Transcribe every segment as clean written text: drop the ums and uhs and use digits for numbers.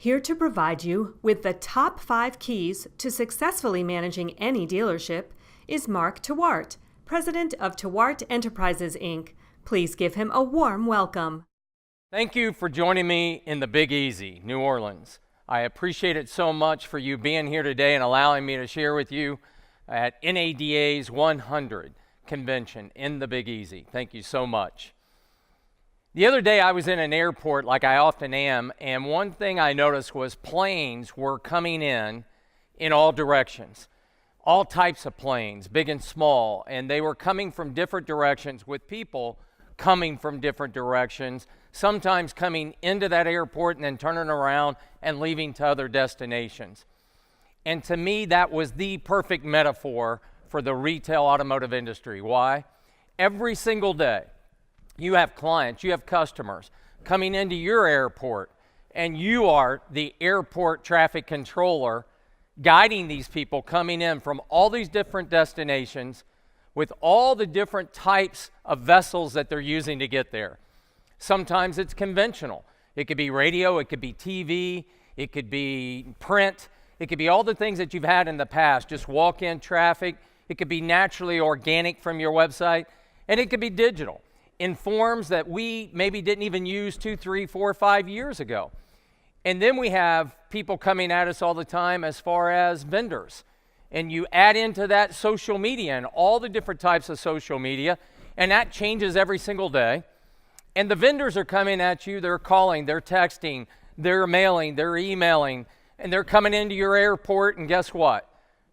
Here to provide you with the top 5 keys to successfully managing any dealership is Mark Tewart, President of Tewart Enterprises, Inc. Please give him a warm welcome. Thank you for joining me in the Big Easy, New Orleans. I appreciate it so much for you being here today and allowing me to share with you at NADA's 100 convention in the Big Easy. Thank you so much. The other day I was in an airport like I often am, and one thing I noticed was planes were coming in all directions. All types of planes, big and small, and they were coming from different directions with people coming from different directions, sometimes coming into that airport and then turning around and leaving to other destinations. And to me, that was the perfect metaphor for the retail automotive industry. Why? Every single day, you have clients, you have customers coming into your airport, and you are the airport traffic controller guiding these people coming in from all these different destinations with all the different types of vessels that they're using to get there. Sometimes it's conventional. It could be radio, it could be TV, it could be print, it could be all the things that you've had in the past, just walk-in traffic. It could be naturally organic from your website, and it could be digital in forms that we maybe didn't even use 2, 3, 4, 5 years ago. And then we have people coming at us all the time as far as vendors. And you add into that social media and all the different types of social media, and that changes every single day. And the vendors are coming at you, they're calling, they're texting, they're mailing, they're emailing, and they're coming into your airport, and guess what?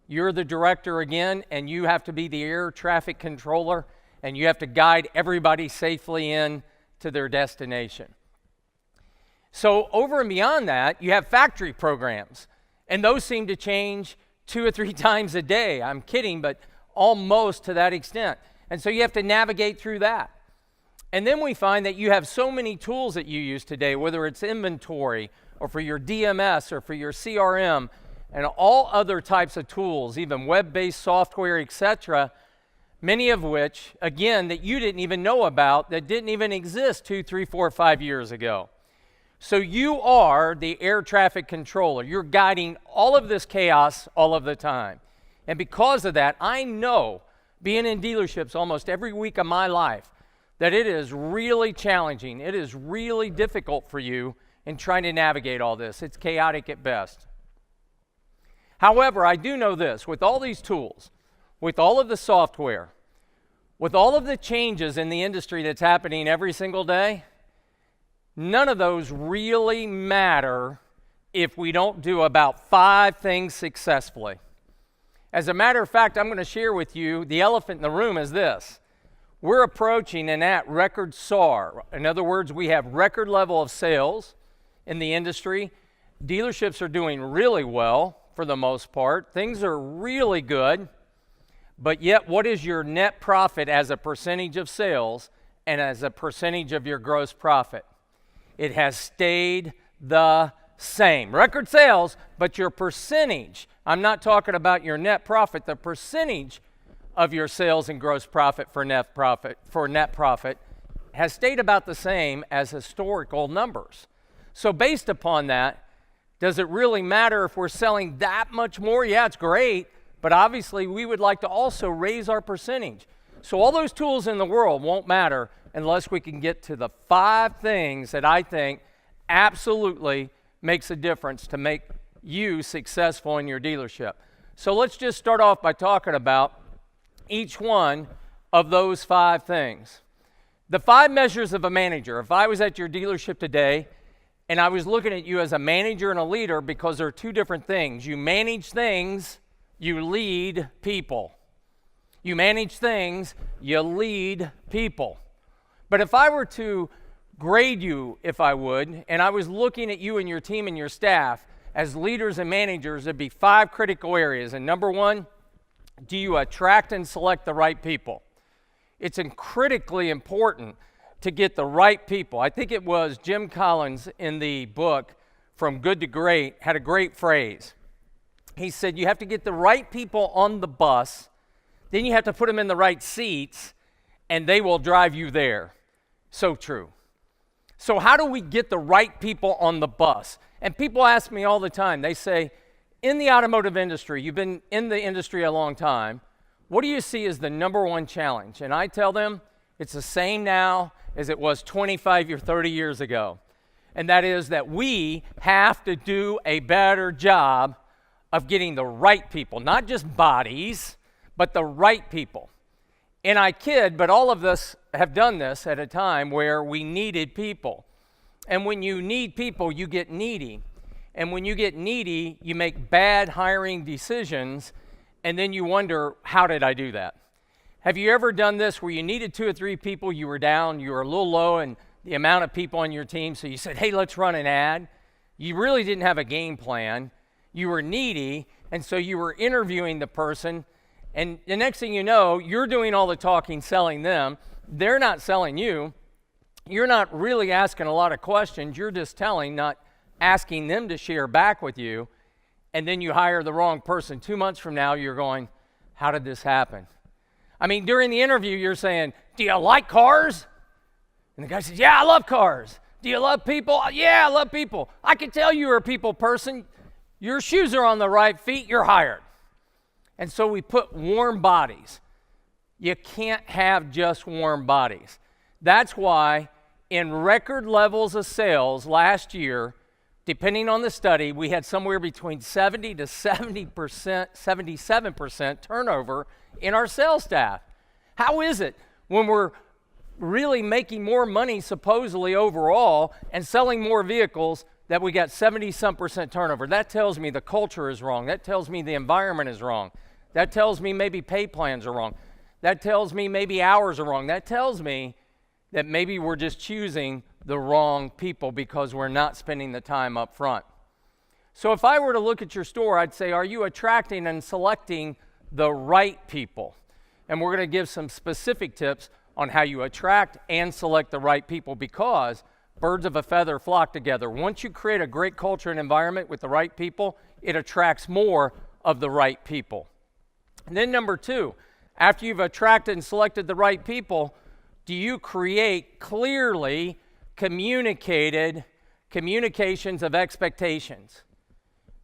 You're the director again, and you have to be the air traffic controller, and you have to guide everybody safely in to their destination. So over and beyond that, you have factory programs, and those seem to change 2 or 3 times a day. I'm kidding, but almost to that extent. And so you have to navigate through that. And then we find that you have so many tools that you use today, whether it's inventory or for your DMS or for your CRM and all other types of tools, even web-based software, etc., many of which, again, that you didn't even know about, that didn't even exist 2, 3, 4, 5 years ago. So you are the air traffic controller. You're guiding all of this chaos all of the time. And because of that, I know, being in dealerships almost every week of my life, that it is really challenging. It is really difficult for you in trying to navigate all this. It's chaotic at best. However, I do know this, with all these tools, with all of the software, with all of the changes in the industry that's happening every single day, none of those really matter if we don't do about 5 things successfully. As a matter of fact, I'm going to share with you, the elephant in the room is this. We're approaching and at record SAR. In other words, we have record level of sales in the industry. Dealerships are doing really well for the most part. Things are really good. But yet, what is your net profit as a percentage of sales and as a percentage of your gross profit? It has stayed the same. Record sales, but your percentage, I'm not talking about your net profit, the percentage of your sales and gross profit for net profit has stayed about the same as historical numbers. So based upon that, does it really matter if we're selling that much more? Yeah, it's great, but obviously we would like to also raise our percentage. So all those tools in the world won't matter unless we can get to the 5 things that I think absolutely makes a difference to make you successful in your dealership. So let's just start off by talking about each one of those 5 things. The 5 measures of a manager. If I was at your dealership today and I was looking at you as a manager and a leader, because there are 2 different things. You manage things, you lead people. You manage things, you lead people. But if I were to grade you, if I would, and I was looking at you and your team and your staff as leaders and managers, there'd be 5 critical areas. And number 1, do you attract and select the right people? It's critically important to get the right people. I think it was Jim Collins in the book From Good to Great had a great phrase. He said you have to get the right people on the bus, then you have to put them in the right seats, and they will drive you there. So true. So how do we get the right people on the bus? And people ask me all the time, they say, in the automotive industry, you've been in the industry a long time, what do you see as the number one challenge? And I tell them, it's the same now as it was 25 or 30 years ago. And that is that we have to do a better job of getting the right people, not just bodies, but the right people. And I kid, but all of us have done this at a time where we needed people. And when you need people, you get needy. And when you get needy, you make bad hiring decisions, and then you wonder, how did I do that? Have you ever done this where you needed 2 or 3 people, you were down, you were a little low in the amount of people on your team, so you said, hey, let's run an ad. You really didn't have a game plan. You were needy, and so you were interviewing the person, and the next thing you know, you're doing all the talking, selling them. They're not selling you. You're not really asking a lot of questions. You're just telling, not asking them to share back with you, and then you hire the wrong person. 2 months from now, you're going, how did this happen? I mean, during the interview, you're saying, do you like cars? And the guy says, yeah, I love cars. Do you love people? Yeah, I love people. I can tell you're a people person. Your shoes are on the right feet, you're hired. And so we put warm bodies. You can't have just warm bodies. That's why in record levels of sales last year, depending on the study, we had somewhere between 70 to 77% turnover in our sales staff. How is it when we're really making more money supposedly overall and selling more vehicles that we got 70-some% turnover? That tells me the culture is wrong. That tells me the environment is wrong. That tells me maybe pay plans are wrong. That tells me maybe hours are wrong. That tells me that maybe we're just choosing the wrong people because we're not spending the time up front. So if I were to look at your store, I'd say, are you attracting and selecting the right people? And we're going to give some specific tips on how you attract and select the right people, because birds of a feather flock together. Once you create a great culture and environment with the right people, it attracts more of the right people. And then number 2, after you've attracted and selected the right people, do you create clearly communicated communications of expectations?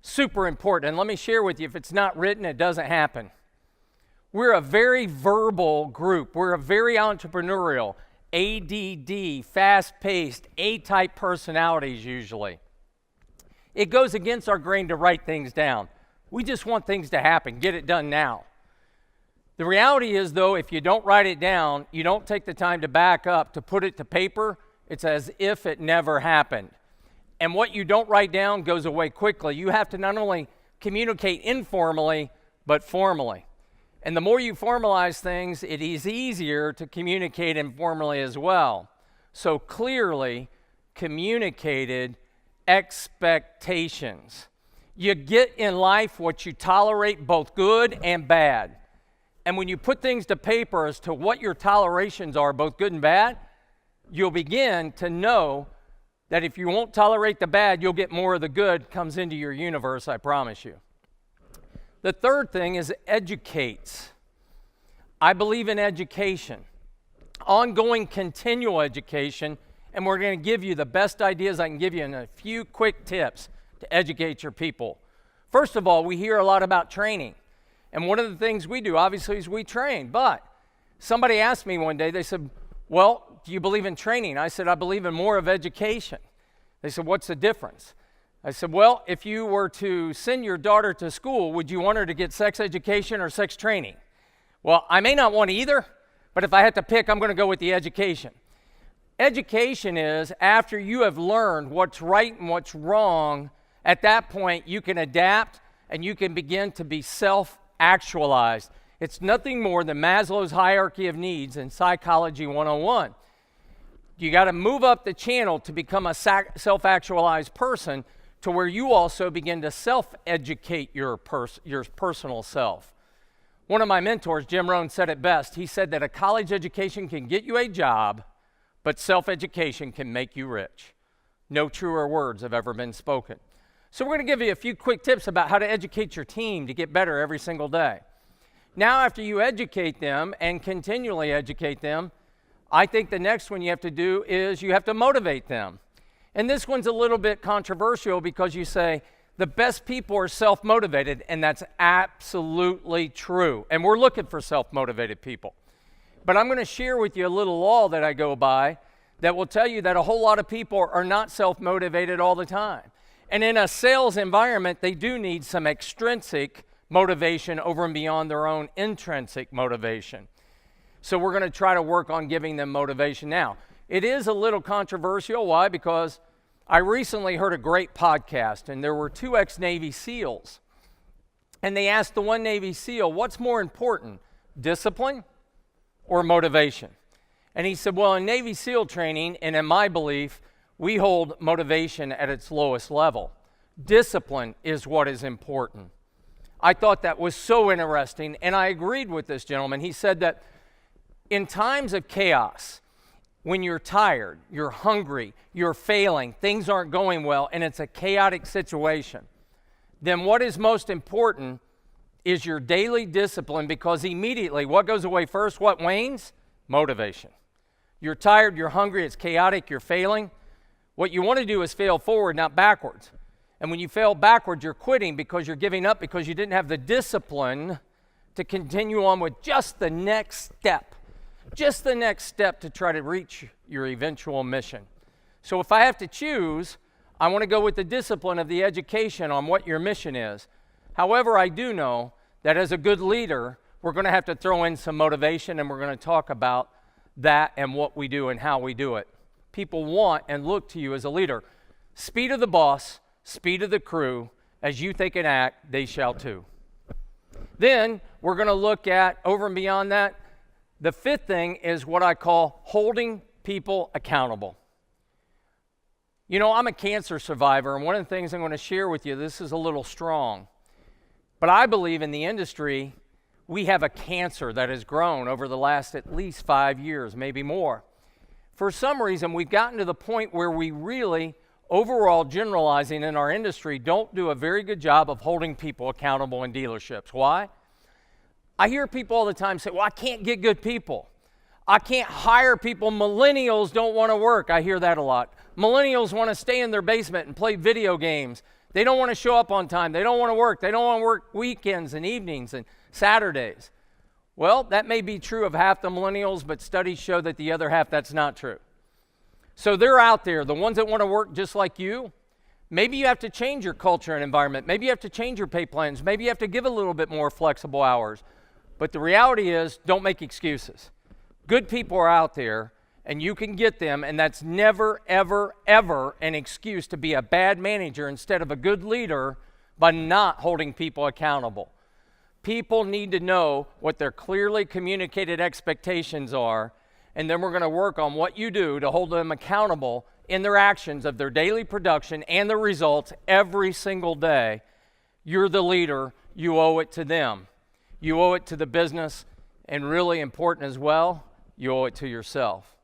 Super important. And let me share with you, if it's not written, it doesn't happen. We're a very verbal group. We're a very entrepreneurial, ADD, fast-paced, A-type personalities usually. It goes against our grain to write things down. We just want things to happen, get it done now. The reality is, though, if you don't write it down, you don't take the time to back up, to put it to paper, it's as if it never happened. And what you don't write down goes away quickly. You have to not only communicate informally, but formally. And the more you formalize things, it is easier to communicate informally as well. So clearly communicated expectations. You get in life what you tolerate, both good and bad. And when you put things to paper as to what your tolerations are, both good and bad, you'll begin to know that if you won't tolerate the bad, you'll get more of the good comes into your universe, I promise you. The third thing is educates. I believe in education, ongoing continual education, and we're going to give you the best ideas I can give you in a few quick tips to educate your people. First of all, we hear a lot about training. And one of the things we do, obviously, is we train. But somebody asked me one day, they said, well, do you believe in training? I said, I believe in more of education. They said, what's the difference? I said, well, if you were to send your daughter to school, would you want her to get sex education or sex training? Well, I may not want either, but if I had to pick, I'm going to go with the education. Education is after you have learned what's right and what's wrong, at that point you can adapt and you can begin to be self-actualized. It's nothing more than Maslow's hierarchy of needs in Psychology 101. You got to move up the channel to become a self-actualized person to where you also begin to self-educate your personal self. One of my mentors, Jim Rohn, said it best. He said that a college education can get you a job, but self-education can make you rich. No truer words have ever been spoken. So we're going to give you a few quick tips about how to educate your team to get better every single day. Now, after you educate them and continually educate them, I think the next one you have to do is you have to motivate them. And this one's a little bit controversial because you say the best people are self-motivated, and that's absolutely true. And we're looking for self-motivated people. But I'm going to share with you a little law that I go by that will tell you that a whole lot of people are not self-motivated all the time. And in a sales environment, they do need some extrinsic motivation over and beyond their own intrinsic motivation. So we're going to try to work on giving them motivation. Now, it is a little controversial. Why? Because I recently heard a great podcast, and there were two ex-Navy SEALs. And they asked the one Navy SEAL, what's more important, discipline or motivation? And he said, well, in Navy SEAL training, and in my belief, we hold motivation at its lowest level. Discipline is what is important. I thought that was so interesting, and I agreed with this gentleman. He said that in times of chaos, when you're tired, you're hungry, you're failing, things aren't going well, and it's a chaotic situation, then what is most important is your daily discipline, because immediately, what goes away first? What wanes? Motivation. You're tired, you're hungry, it's chaotic, you're failing. What you want to do is fail forward, not backwards. And when you fail backwards, you're quitting because you're giving up because you didn't have the discipline to continue on with just the next step to try to reach your eventual mission. So if I have to choose, I want to go with the discipline of the education on what your mission is. However, I do know that as a good leader, we're going to have to throw in some motivation, and we're going to talk about that and what we do and how we do it. People want and look to you as a leader. Speed of the boss, speed of the crew, as you think and act, they shall too. Then we're going to look at, over and beyond that, the fifth thing is what I call holding people accountable. You know, I'm a cancer survivor, and one of the things I'm going to share with you, this is a little strong, but I believe in the industry, we have a cancer that has grown over the last at least 5 years, maybe more. For some reason, we've gotten to the point where we really, overall generalizing in our industry, don't do a very good job of holding people accountable in dealerships. Why? I hear people all the time say, well, I can't get good people. I can't hire people. Millennials don't want to work. I hear that a lot. Millennials want to stay in their basement and play video games. They don't want to show up on time. They don't want to work. They don't want to work weekends and evenings and Saturdays. Well, that may be true of half the millennials, but studies show that the other half, that's not true. So they're out there, the ones that want to work just like you. Maybe you have to change your culture and environment. Maybe you have to change your pay plans. Maybe you have to give a little bit more flexible hours. But the reality is, don't make excuses. Good people are out there, and you can get them, and that's never, ever, ever an excuse to be a bad manager instead of a good leader by not holding people accountable. People need to know what their clearly communicated expectations are, and then we're going to work on what you do to hold them accountable in their actions of their daily production and the results every single day. You're the leader. You owe it to them. You owe it to the business, and really important as well, you owe it to yourself.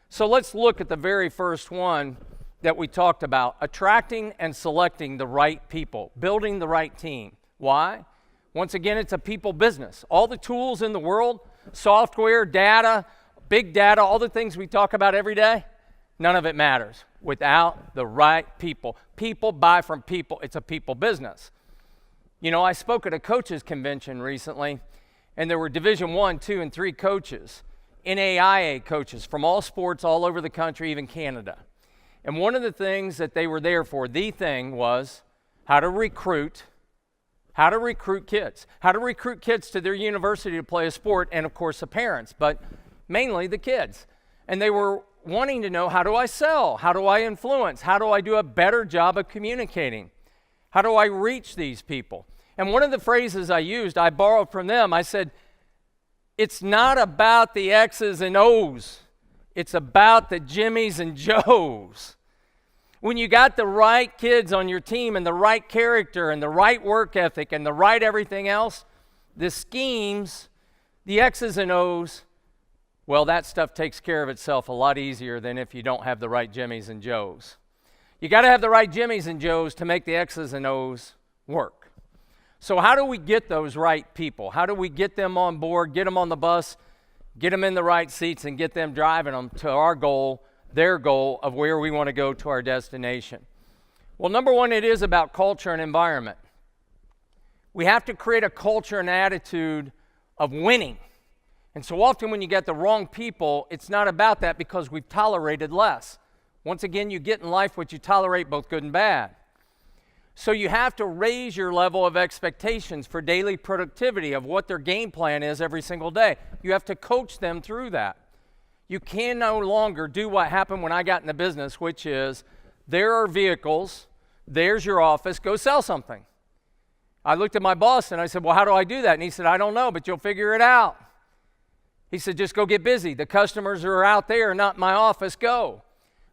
So let's look at the very first one that we talked about, attracting and selecting the right people, building the right team. Why? Once again, it's a people business. All the tools in the world, software, data, big data, all the things we talk about every day, none of it matters without the right people. People buy from people. It's a people business. You know, I spoke at a coaches convention recently, and there were Division I, II, and III coaches, NAIA coaches from all sports all over the country, even Canada. And one of the things that they were there for, the thing was how to recruit kids, how to recruit kids to their university to play a sport, and of course the parents, but mainly the kids. And they were wanting to know, how do I sell? How do I influence? How do I do a better job of communicating? How do I reach these people? And one of the phrases I used, I borrowed from them. I said, it's not about the X's and O's. It's about the Jimmies and Joes. When you got the right kids on your team and the right character and the right work ethic and the right everything else, the schemes, the X's and O's, well, that stuff takes care of itself a lot easier than if you don't have the right Jimmies and Joes. You got to have the right Jimmies and Joes to make the X's and O's work. So how do we get those right people? How do we get them on board, get them on the bus, get them in the right seats, and get them driving them to our goal, their goal of where we want to go to our destination. Well, number one, it is about culture and environment. We have to create a culture and attitude of winning. And so often when you get the wrong people, it's not about that because we've tolerated less. Once again, you get in life what you tolerate, both good and bad. So you have to raise your level of expectations for daily productivity of what their game plan is every single day. You have to coach them through that. You can no longer do what happened when I got in the business, which is there are vehicles, there's your office, go sell something. I looked at my boss and I said, well, how do I do that? And he said, I don't know, but you'll figure it out. He said, just go get busy. The customers are out there, not in my office, go.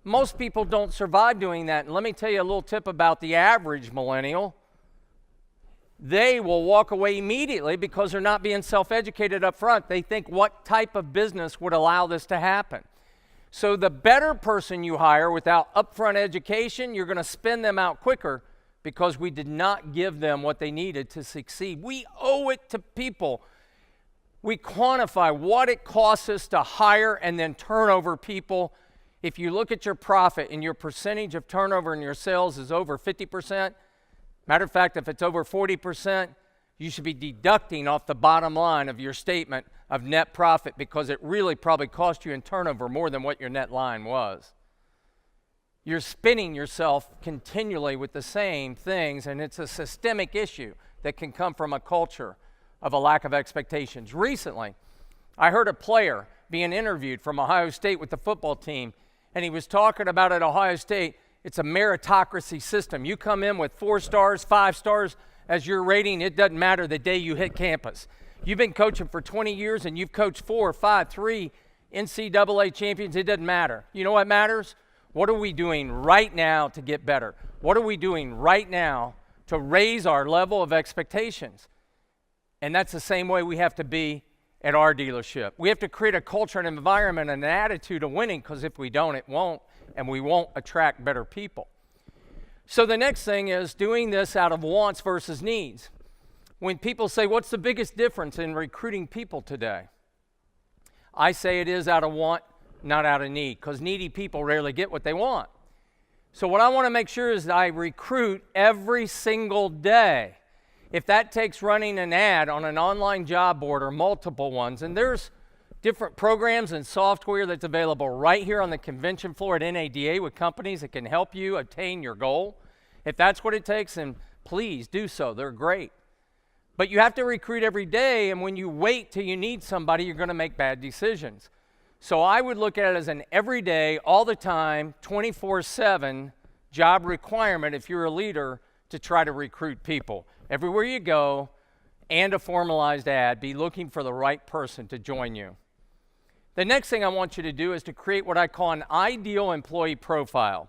Most people don't survive doing that. And let me tell you a little tip about the average millennial. They will walk away immediately because they're not being self-educated up front. They think, what type of business would allow this to happen? So the better person you hire without upfront education, you're going to spin them out quicker because we did not give them what they needed to succeed. We owe it to people. We quantify what it costs us to hire and then turn over people. If you look at your profit and your percentage of turnover in your sales is over 50%, matter of fact, if it's over 40%, you should be deducting off the bottom line of your statement of net profit because it really probably cost you in turnover more than what your net line was. You're spinning yourself continually with the same things, and it's a systemic issue that can come from a culture of a lack of expectations. Recently, I heard a player being interviewed from Ohio State with the football team, and he was talking about at Ohio State, it's a meritocracy system. You come in with 4 stars, 5 stars as your rating, it doesn't matter the day you hit campus. You've been coaching for 20 years and you've coached 4, 5, 3 NCAA champions, it doesn't matter. You know what matters? What are we doing right now to get better? What are we doing right now to raise our level of expectations? And that's the same way we have to be at our dealership. We have to create a culture and environment and an attitude of winning, because if we don't, it won't, and we won't attract better people. So the next thing is doing this out of wants versus needs. When people say, what's the biggest difference in recruiting people today? I say it is out of want, not out of need, because needy people rarely get what they want. So what I want to make sure is that I recruit every single day. If that takes running an ad on an online job board or multiple ones, and there's different programs and software that's available right here on the convention floor at NADA with companies that can help you attain your goal. If that's what it takes, then please do so. They're great. But you have to recruit every day, and when you wait till you need somebody, you're going to make bad decisions. So I would look at it as an everyday, all the time, 24/7 job requirement if you're a leader to try to recruit people. Everywhere you go, and a formalized ad, be looking for the right person to join you. The next thing I want you to do is to create what I call an ideal employee profile.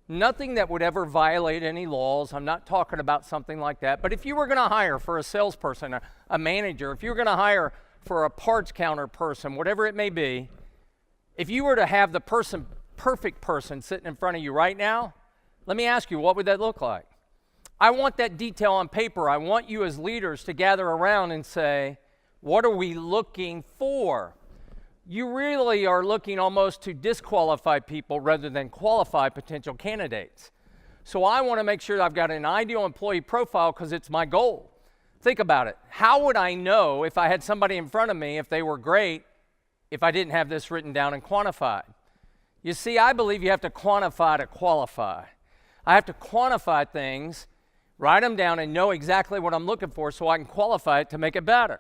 Nothing that would ever violate any laws. I'm not talking about something like that. But if you were going to hire for a salesperson, a manager, if you were going to hire for a parts counter person, whatever it may be, if you were to have the perfect person sitting in front of you right now, let me ask you, what would that look like? I want that detail on paper. I want you as leaders to gather around and say, what are we looking for? You really are looking almost to disqualify people rather than qualify potential candidates. So I want to make sure that I've got an ideal employee profile because it's my goal. Think about it. How would I know if I had somebody in front of me, if they were great, if I didn't have this written down and quantified? You see, I believe you have to quantify to qualify. I have to quantify things, write them down, and know exactly what I'm looking for so I can qualify it to make it better.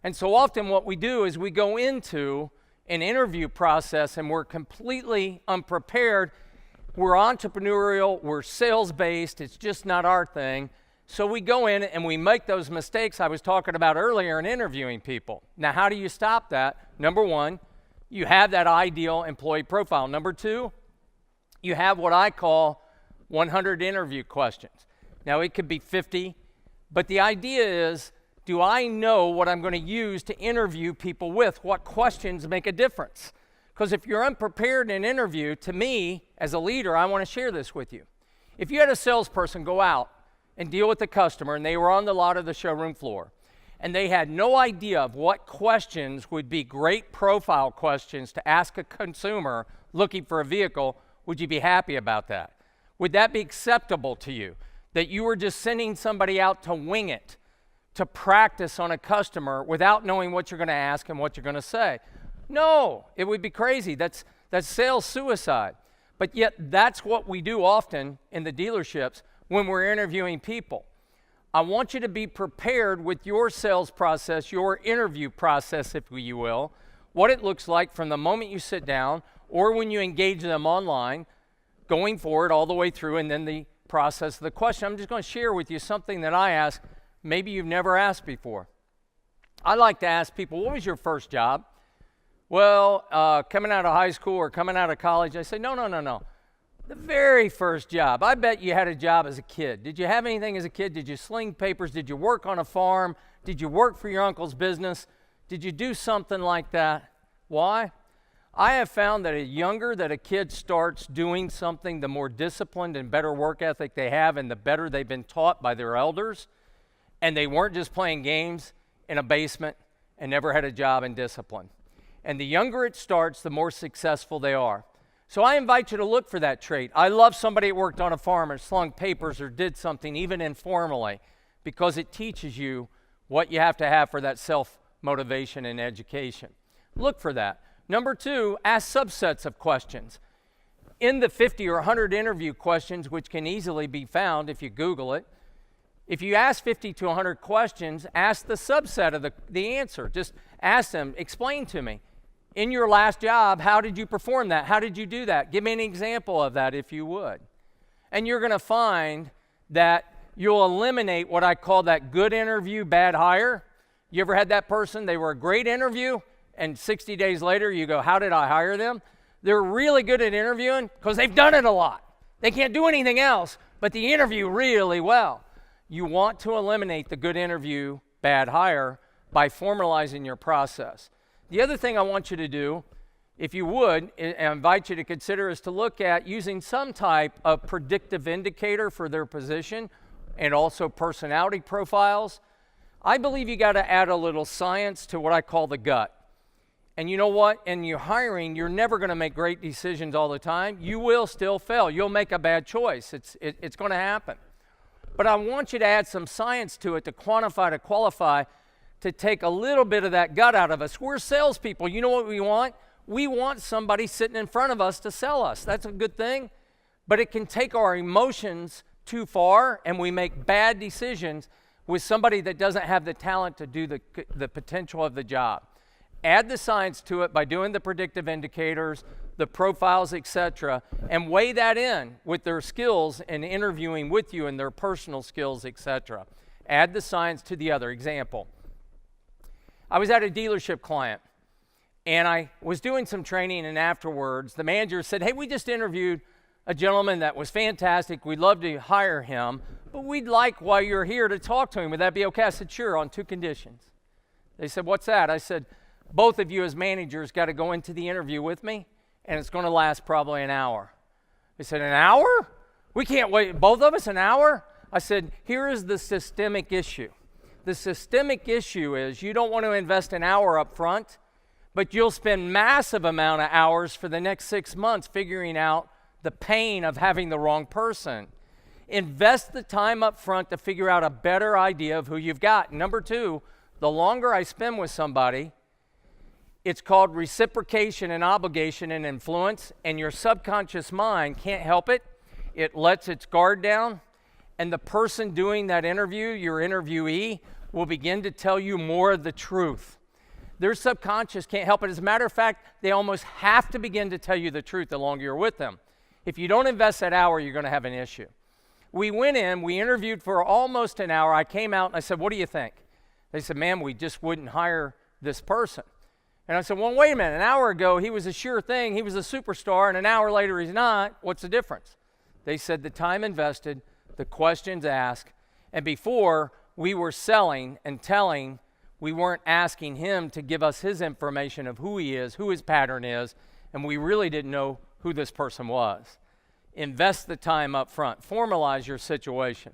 And so often what we do is we go into an interview process and we're completely unprepared. We're entrepreneurial, we're sales-based, it's just not our thing. So we go in and we make those mistakes I was talking about earlier in interviewing people. Now, how do you stop that? Number one, you have that ideal employee profile. Number two, you have what I call 100 interview questions. Now, it could be 50, but the idea is, do I know what I'm going to use to interview people with? What questions make a difference? Because if you're unprepared in an interview, to me, as a leader, I want to share this with you. If you had a salesperson go out and deal with the customer, and they were on the lot of the showroom floor, and they had no idea of what questions would be great profile questions to ask a consumer looking for a vehicle, would you be happy about that? Would that be acceptable to you? That you were just sending somebody out to wing it, to practice on a customer without knowing what you're going to ask and what you're going to say? No, it would be crazy. That's sales suicide. But yet that's what we do often in the dealerships when we're interviewing people. I want you to be prepared with your sales process, your interview process, if you will, what it looks like from the moment you sit down or when you engage them online, going forward all the way through, and then the process of the question. I'm just going to share with you something that I ask, maybe you've never asked before. I like to ask people, what was your first job? Well, coming out of high school or coming out of college, I say, no. The very first job. I bet you had a job as a kid. Did you have anything as a kid? Did you sling papers? Did you work on a farm? Did you work for your uncle's business? Did you do something like that? Why? I have found that the younger that a kid starts doing something, the more disciplined and better work ethic they have, and the better they've been taught by their elders, and they weren't just playing games in a basement and never had a job in discipline. And the younger it starts, the more successful they are. So I invite you to look for that trait. I love somebody that worked on a farm or slung papers or did something, even informally, because it teaches you what you have to have for that self-motivation and education. Look for that. Number 2, ask subsets of questions. In the 50 or 100 interview questions, which can easily be found if you Google it, if you ask 50 to 100 questions, ask the subset of the answer. Just ask them, explain to me. In your last job, how did you perform that? How did you do that? Give me an example of that if you would. And you're going to find that you'll eliminate what I call that good interview, bad hire. You ever had that person, they were a great interview, and 60 days later you go, how did I hire them? They're really good at interviewing because they've done it a lot. They can't do anything else, but they interview really well. You want to eliminate the good interview, bad hire by formalizing your process. The other thing I want you to do, if you would, and I invite you to consider, is to look at using some type of predictive indicator for their position and also personality profiles. I believe you got to add a little science to what I call the gut. And you know what? In your hiring, you're never going to make great decisions all the time. You will still fail. You'll make a bad choice. It's going to happen. But I want you to add some science to it to quantify, to qualify, to take a little bit of that gut out of us. We're salespeople. You know what we want? We want somebody sitting in front of us to sell us. That's a good thing. But it can take our emotions too far, and we make bad decisions with somebody that doesn't have the talent to do the potential of the job. Add the science to it by doing the predictive indicators, the profiles, etc., and weigh that in with their skills and interviewing with you and their personal skills, etc. Add the science to the other. Example. I was at a dealership client, and I was doing some training, and afterwards, the manager said, hey, we just interviewed a gentleman that was fantastic. We'd love to hire him, but we'd like, while you're here, to talk to him. Would that be okay? I said, sure, on 2 conditions. They said, what's that? I said, both of you as managers got to go into the interview with me, and it's going to last probably an hour. They said, an hour? We can't wait, both of us, an hour? I said, here is the systemic issue. The systemic issue is you don't want to invest an hour up front, but you'll spend massive amount of hours for the next 6 months figuring out the pain of having the wrong person. Invest the time up front to figure out a better idea of who you've got. Number 2, the longer I spend with somebody, it's called reciprocation and obligation and influence, and your subconscious mind can't help it. It lets its guard down. And the person doing that interview, your interviewee, will begin to tell you more of the truth. Their subconscious can't help it. As a matter of fact, they almost have to begin to tell you the truth the longer you're with them. If you don't invest that hour, you're going to have an issue. We went in, we interviewed for almost an hour. I came out and I said, what do you think? They said, man, we just wouldn't hire this person. And I said, well, wait a minute. An hour ago, he was a sure thing. He was a superstar. And an hour later, he's not. What's the difference? They said the time invested, the questions asked, and before we were selling and telling, we weren't asking him to give us his information of who he is, who his pattern is, and we really didn't know who this person was. Invest the time up front. Formalize your situation.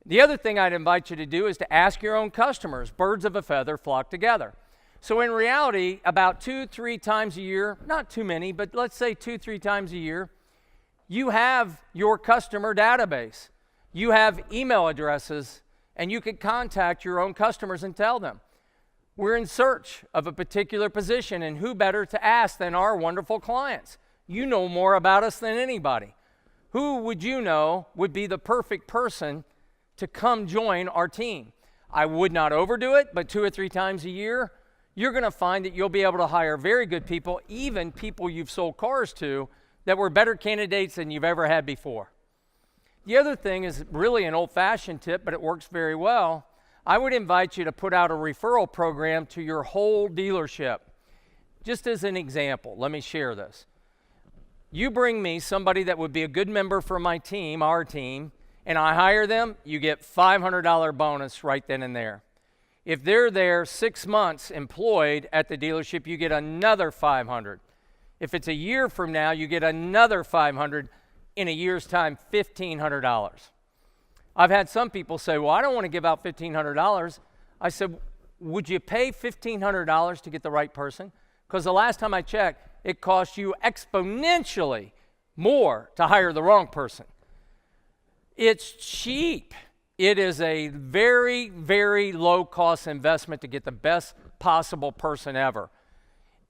The other thing I'd invite you to do is to ask your own customers. Birds of a feather flock together. So in reality, about 2-3 times a year, not too many, but let's say 2-3 times a year, you have your customer database. You have email addresses, and you can contact your own customers and tell them, we're in search of a particular position, and who better to ask than our wonderful clients? You know more about us than anybody. Who would you know would be the perfect person to come join our team? I would not overdo it, but 2 or 3 times a year, you're going to find that you'll be able to hire very good people, even people you've sold cars to, that were better candidates than you've ever had before. The other thing is really an old-fashioned tip, but it works very well. I would invite you to put out a referral program to your whole dealership. Just as an example, let me share this. You bring me somebody that would be a good member for my team, our team, and I hire them, you get $500 bonus right then and there. If they're there 6 months employed at the dealership, you get another $500. If it's a year from now, you get another $500. In a year's time, $1,500. I've had some people say, well, I don't want to give out $1,500. I said, would you pay $1,500 to get the right person? Because the last time I checked, it costs you exponentially more to hire the wrong person. It's cheap. It is a very, very low-cost investment to get the best possible person ever.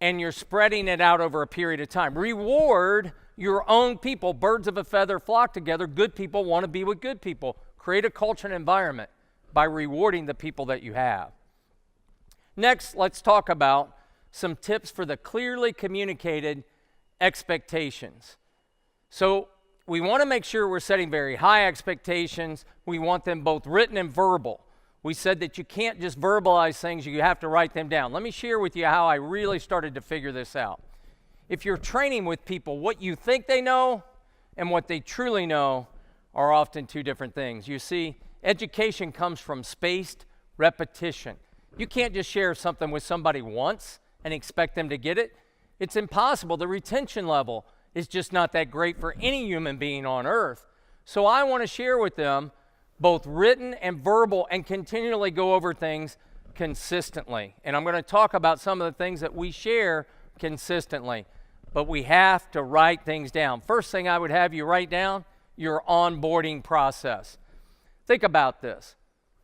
And you're spreading it out over a period of time. Reward your own people. Birds of a feather flock together. Good people want to be with good people. Create a culture and environment by rewarding the people that you have. Next, let's talk about some tips for the clearly communicated expectations. So we want to make sure we're setting very high expectations. We want them both written and verbal. We said that you can't just verbalize things, you have to write them down. Let me share with you how I really started to figure this out. If you're training with people, what you think they know and what they truly know are often two different things. You see, education comes from spaced repetition. You can't just share something with somebody once and expect them to get it. It's impossible. The retention level is just not that great for any human being on earth. So I want to share with them both written and verbal and continually go over things consistently. And I'm going to talk about some of the things that we share consistently. But we have to write things down. First thing I would have you write down, your onboarding process. Think about this.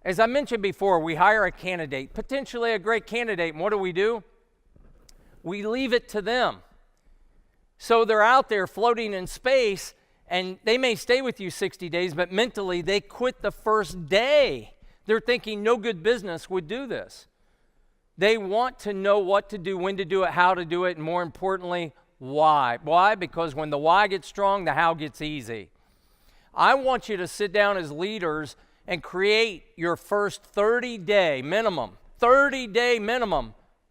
As I mentioned before, we hire a candidate, potentially a great candidate, and what do? We leave it to them. So they're out there floating in space, and they may stay with you 60 days, but mentally they quit the first day. They're thinking no good business would do this. They want to know what to do, when to do it, how to do it, and more importantly, why. Why? Because when the why gets strong, the how gets easy. I want you to sit down as leaders and create your first 30-day minimum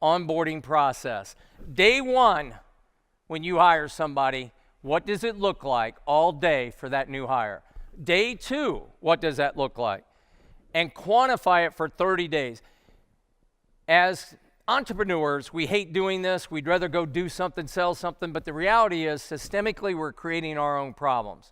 onboarding process. Day one, when you hire somebody, what does it look like all day for that new hire? Day two, what does that look like? And quantify it for 30 days. As entrepreneurs, we hate doing this. We'd rather go do something, sell something, but the reality is systemically we're creating our own problems.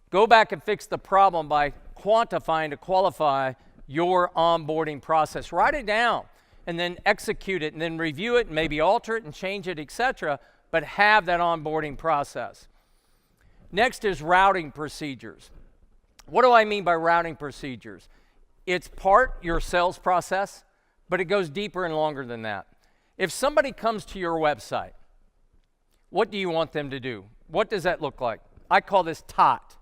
Go back and fix the problem by quantifying to qualify your onboarding process. Write it down and then execute it and then review it and maybe alter it and change it, etc., but have that onboarding process. Next is routing procedures. What do I mean by routing procedures? It's part your sales process, but it goes deeper and longer than that. If somebody comes to your website, what do you want them to do? What does that look like? I call this TOT.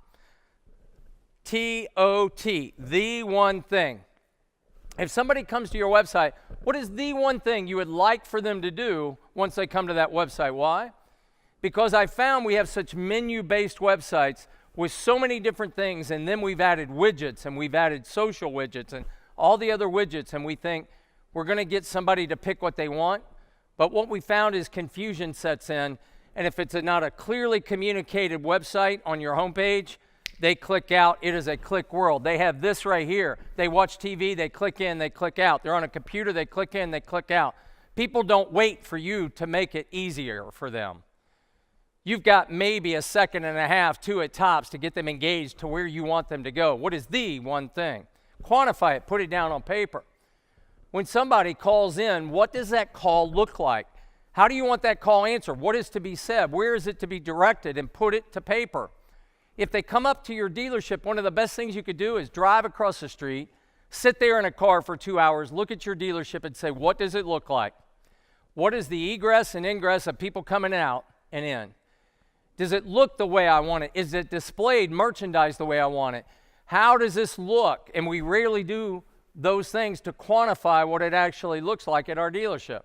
T-O-T, the one thing. If somebody comes to your website, what is the one thing you would like for them to do once they come to that website? Why? Because I found we have such menu-based websites with so many different things, and then we've added widgets, and we've added social widgets, and all the other widgets, and we think we're going to get somebody to pick what they want. But what we found is confusion sets in, and if it's not a clearly communicated website on your homepage, they click out. It is a click world. They have this right here. They watch TV, they click in, they click out. They're on a computer, they click in, they click out. People don't wait for you to make it easier for them. You've got maybe a second and a half, two at tops, to get them engaged to where you want them to go. What is the one thing? Quantify it, put it down on paper. When somebody calls in, what does that call look like? How do you want that call answered? What is to be said? Where is it to be directed? And put it to paper. If they come up to your dealership, one of the best things you could do is drive across the street, sit there in a car for 2 hours, look at your dealership and say, what does it look like? What is the egress and ingress of people coming out and in? Does it look the way I want it? Is it displayed, merchandised the way I want it? How does this look? And we rarely do those things to quantify what it actually looks like at our dealership.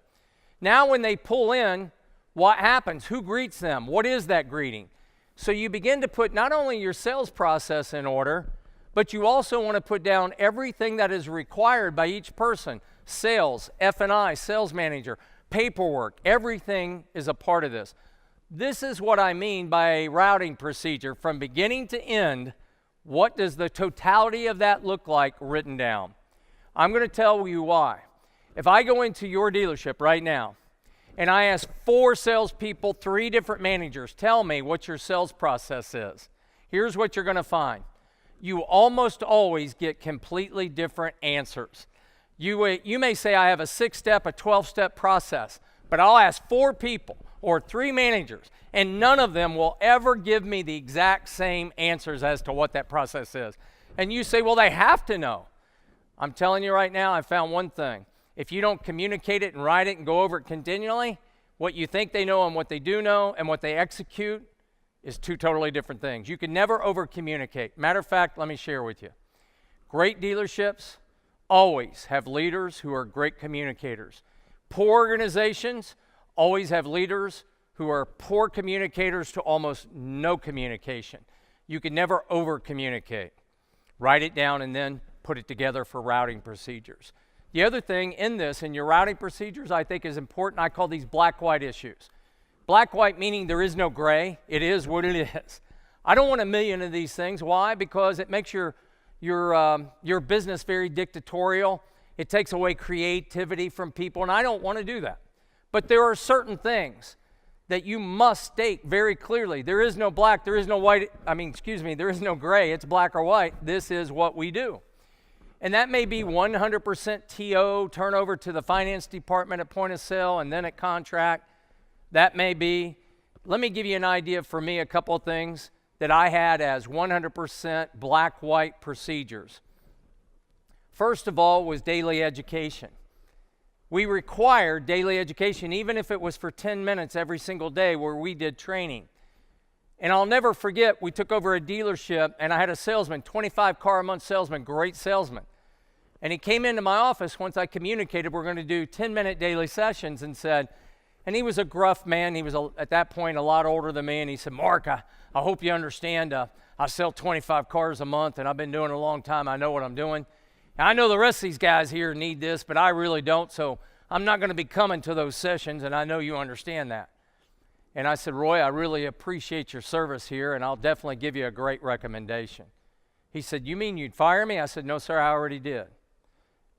Now when they pull in, what happens? Who greets them? What is that greeting? So you begin to put not only your sales process in order, but you also want to put down everything that is required by each person. Sales, F&I, sales manager, paperwork, everything is a part of this. This is what I mean by a routing procedure. From beginning to end, what does the totality of that look like written down? I'm going to tell you why. If I go into your dealership right now and I ask 4 salespeople, 3 different managers, tell me what your sales process is, here's what you're going to find. You almost always get completely different answers. You may say I have a 6-step, a 12-step process, but I'll ask 4 people or 3 managers, and none of them will ever give me the exact same answers as to what that process is. And you say, well, they have to know. I'm telling you right now, I found one thing. If you don't communicate it and write it and go over it continually, what you think they know and what they do know and what they execute is 2 totally different things. You can never over-communicate. Matter of fact, let me share with you. Great dealerships always have leaders who are great communicators. Poor organizations always have leaders who are poor communicators to almost no communication. You can never over-communicate. Write it down and then put it together for routing procedures. The other thing in this, in your routing procedures, I think is important. I call these black-white issues. Black-white meaning there is no gray. It is what it is. I don't want a million of these things. Why? Because it makes your business very dictatorial. It takes away creativity from people, and I don't want to do that. But there are certain things that you must state very clearly. There is no black, there is no white, there is no gray. It's black or white. This is what we do. And that may be 100% TO, turnover to the finance department at point of sale and then at contract. That may be, let me give you an idea for me, a couple of things that I had as 100% black-white procedures. First of all was daily education. We required daily education, even if it was for 10 minutes every single day where we did training. And I'll never forget, we took over a dealership and I had a salesman, 25 car a month salesman, great salesman. And he came into my office once I communicated we're going to do 10-minute daily sessions and said, and he was a gruff man. He was, at that point, a lot older than me. And he said, Mark, I hope you understand, I sell 25 cars a month, and I've been doing it a long time. I know what I'm doing. And I know the rest of these guys here need this, but I really don't. So I'm not going to be coming to those sessions, and I know you understand that. And I said, Roy, I really appreciate your service here, and I'll definitely give you a great recommendation. He said, you mean you'd fire me? I said, no, sir, I already did.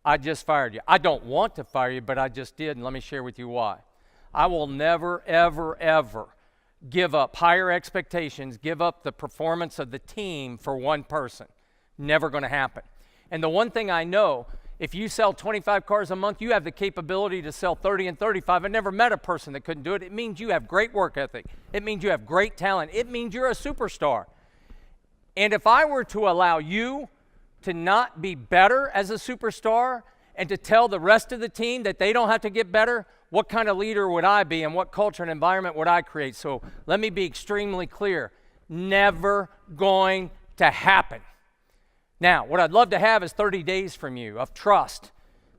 I just fired you. I don't want to fire you, but I just did, and let me share with you why. I will never, ever, ever give up higher expectations, give up the performance of the team for one person. Never going to happen. And the one thing I know, if you sell 25 cars a month, you have the capability to sell 30 and 35. I never met a person that couldn't do it. It means you have great work ethic. It means you have great talent. It means you're a superstar. And if I were to allow you to not be better as a superstar and to tell the rest of the team that they don't have to get better, what kind of leader would I be and what culture and environment would I create? So let me be extremely clear. Never going to happen. Now, what I'd love to have is 30 days from you of trust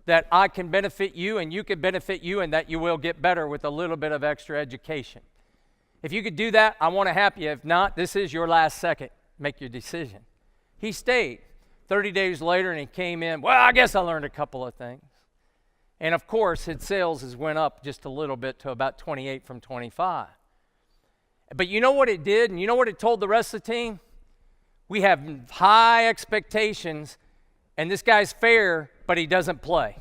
that I can benefit you and you can benefit you and that you will get better with a little bit of extra education. If you could do that, I want to have you. If not, this is your last second. Make your decision. He stayed 30 days later and he came in. Well, I guess I learned a couple of things. And of course, his sales has went up just a little bit to about 28 from 25. But you know what it did? And you know what it told the rest of the team? We have high expectations, and this guy's fair, but he doesn't play.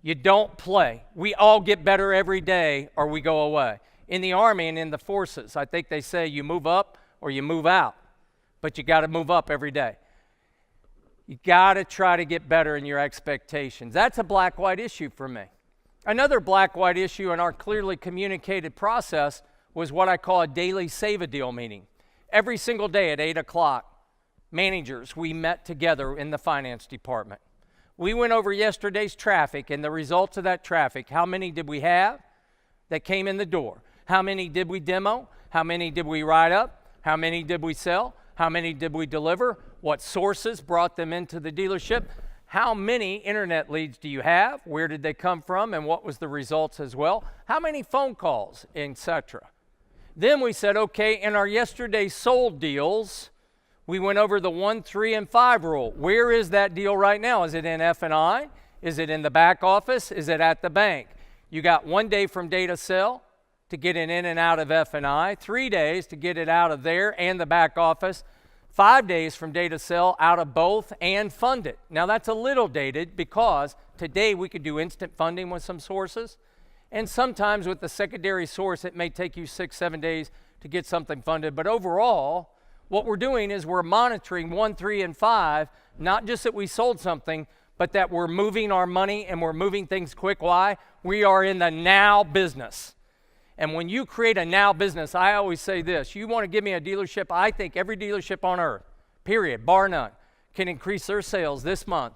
You don't play. We all get better every day or we go away. In the Army and in the forces, I think they say you move up or you move out, but you got to move up every day. You got to try to get better in your expectations. That's a black-white issue for me. Another black-white issue in our clearly communicated process was what I call a daily save-a-deal meeting. Every single day at 8 o'clock, managers, we met together in the finance department. We went over yesterday's traffic and the results of that traffic. How many did we have that came in the door? How many did we demo? How many did we write up? How many did we sell? How many did we deliver? What sources brought them into the dealership? How many internet leads do you have? Where did they come from? And what was the results as well? How many phone calls, etc. Then we said, okay, in our yesterday sold deals, we went over the 1, 3, and 5 rule. Where is that deal right now? Is it in F&I? Is it in the back office? Is it at the bank? You got 1 day from data sell to get it in and out of F&I, 3 days to get it out of there and the back office, 5 days from data sell out of both and fund it. Now that's a little dated because today we could do instant funding with some sources, and sometimes with the secondary source it may take you 6, 7 days to get something funded. But overall, what we're doing is we're monitoring 1, 3, and 5, not just that we sold something, but that we're moving our money and we're moving things quick. Why? We are in the now business. And when you create a now business, I always say this: you want to give me a dealership, I think every dealership on earth, period, bar none, can increase their sales this month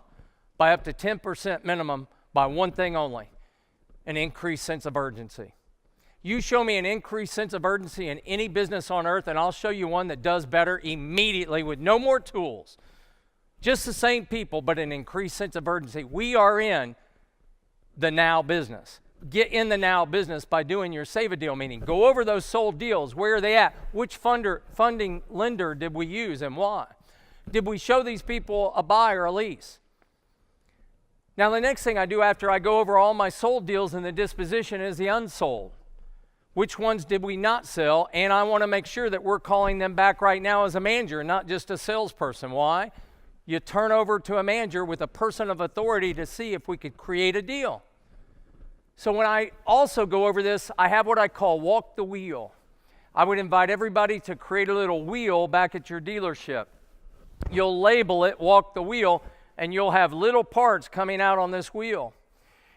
by up to 10% minimum by one thing only: an increased sense of urgency. You show me an increased sense of urgency in any business on earth, and I'll show you one that does better immediately with no more tools. Just the same people, but an increased sense of urgency. We are in the now business. Get in the now business by doing your save-a-deal meeting. Go over those sold deals. Where are they at? Which funding lender did we use and why? Did we show these people a buy or a lease? Now, the next thing I do after I go over all my sold deals in the disposition is the unsold. Which ones did we not sell? And I want to make sure that we're calling them back right now as a manager, not just a salesperson. Why? You turn over to a manager with a person of authority to see if we could create a deal. So when I also go over this, I have what I call walk the wheel. I would invite everybody to create a little wheel back at your dealership. You'll label it walk the wheel, and you'll have little parts coming out on this wheel.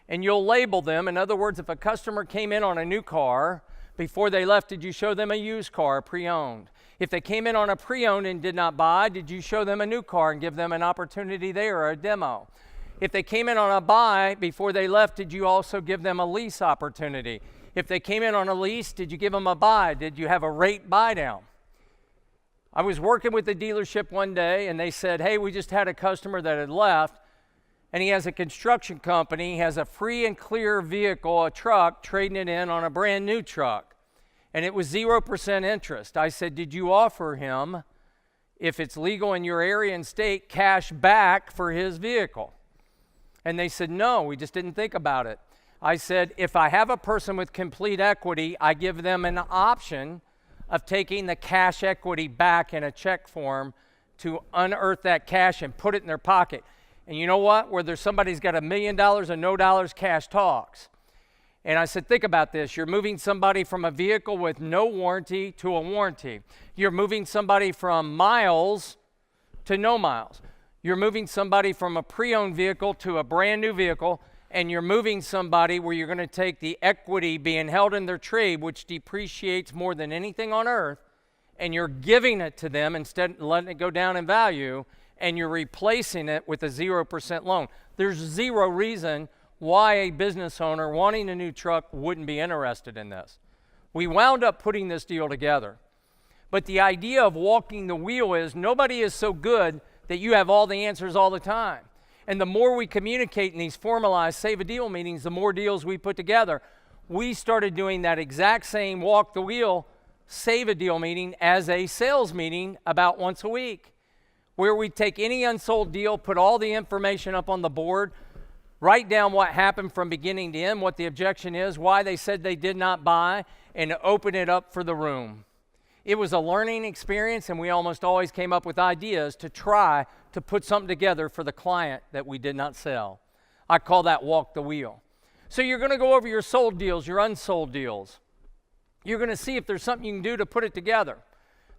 And you'll label them. In other words, if a customer came in on a new car, before they left, did you show them a used car, pre-owned? If they came in on a pre-owned and did not buy, did you show them a new car and give them an opportunity there or a demo? If they came in on a buy, before they left, did you also give them a lease opportunity? If they came in on a lease, did you give them a buy? Did you have a rate buy down? I was working with the dealership one day, and they said, hey, we just had a customer that had left, and he has a construction company. He has a free and clear vehicle, a truck, trading it in on a brand new truck. And it was 0% interest. I said, did you offer him, if it's legal in your area and state, cash back for his vehicle? And they said, no, we just didn't think about it. I said, if I have a person with complete equity, I give them an option of taking the cash equity back in a check form to unearth that cash and put it in their pocket. And you know what? Whether somebody's got $1 million or no dollars, cash talks. And I said, think about this. You're moving somebody from a vehicle with no warranty to a warranty. You're moving somebody from miles to no miles. You're moving somebody from a pre-owned vehicle to a brand new vehicle, and you're moving somebody where you're going to take the equity being held in their trade, which depreciates more than anything on earth, and you're giving it to them instead of letting it go down in value, and you're replacing it with a 0% loan. There's zero reason why a business owner wanting a new truck wouldn't be interested in this. We wound up putting this deal together. But the idea of walking the wheel is nobody is so good that you have all the answers all the time. And the more we communicate in these formalized save-a-deal meetings, the more deals we put together. We started doing that exact same walk the wheel save-a-deal meeting as a sales meeting about once a week, where we take any unsold deal, put all the information up on the board, write down what happened from beginning to end, what the objection is, why they said they did not buy, and open it up for the room. It was a learning experience, and we almost always came up with ideas to try to put something together for the client that we did not sell. I call that walk the wheel. So you're going to go over your sold deals, your unsold deals. You're going to see if there's something you can do to put it together.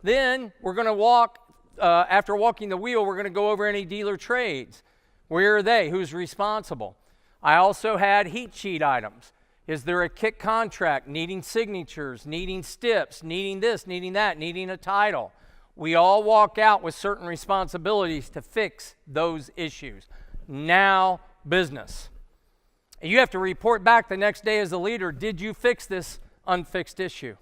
Then we're going to walk after walking the wheel, we're going to go over any dealer trades. Where are they? Who's responsible? I also had heat sheet items. Is there a kit contract needing signatures, needing stips, needing this, needing that, needing a title? We all walk out with certain responsibilities to fix those issues. Now, business. And you have to report back the next day as a leader, did you fix this unfixed issue?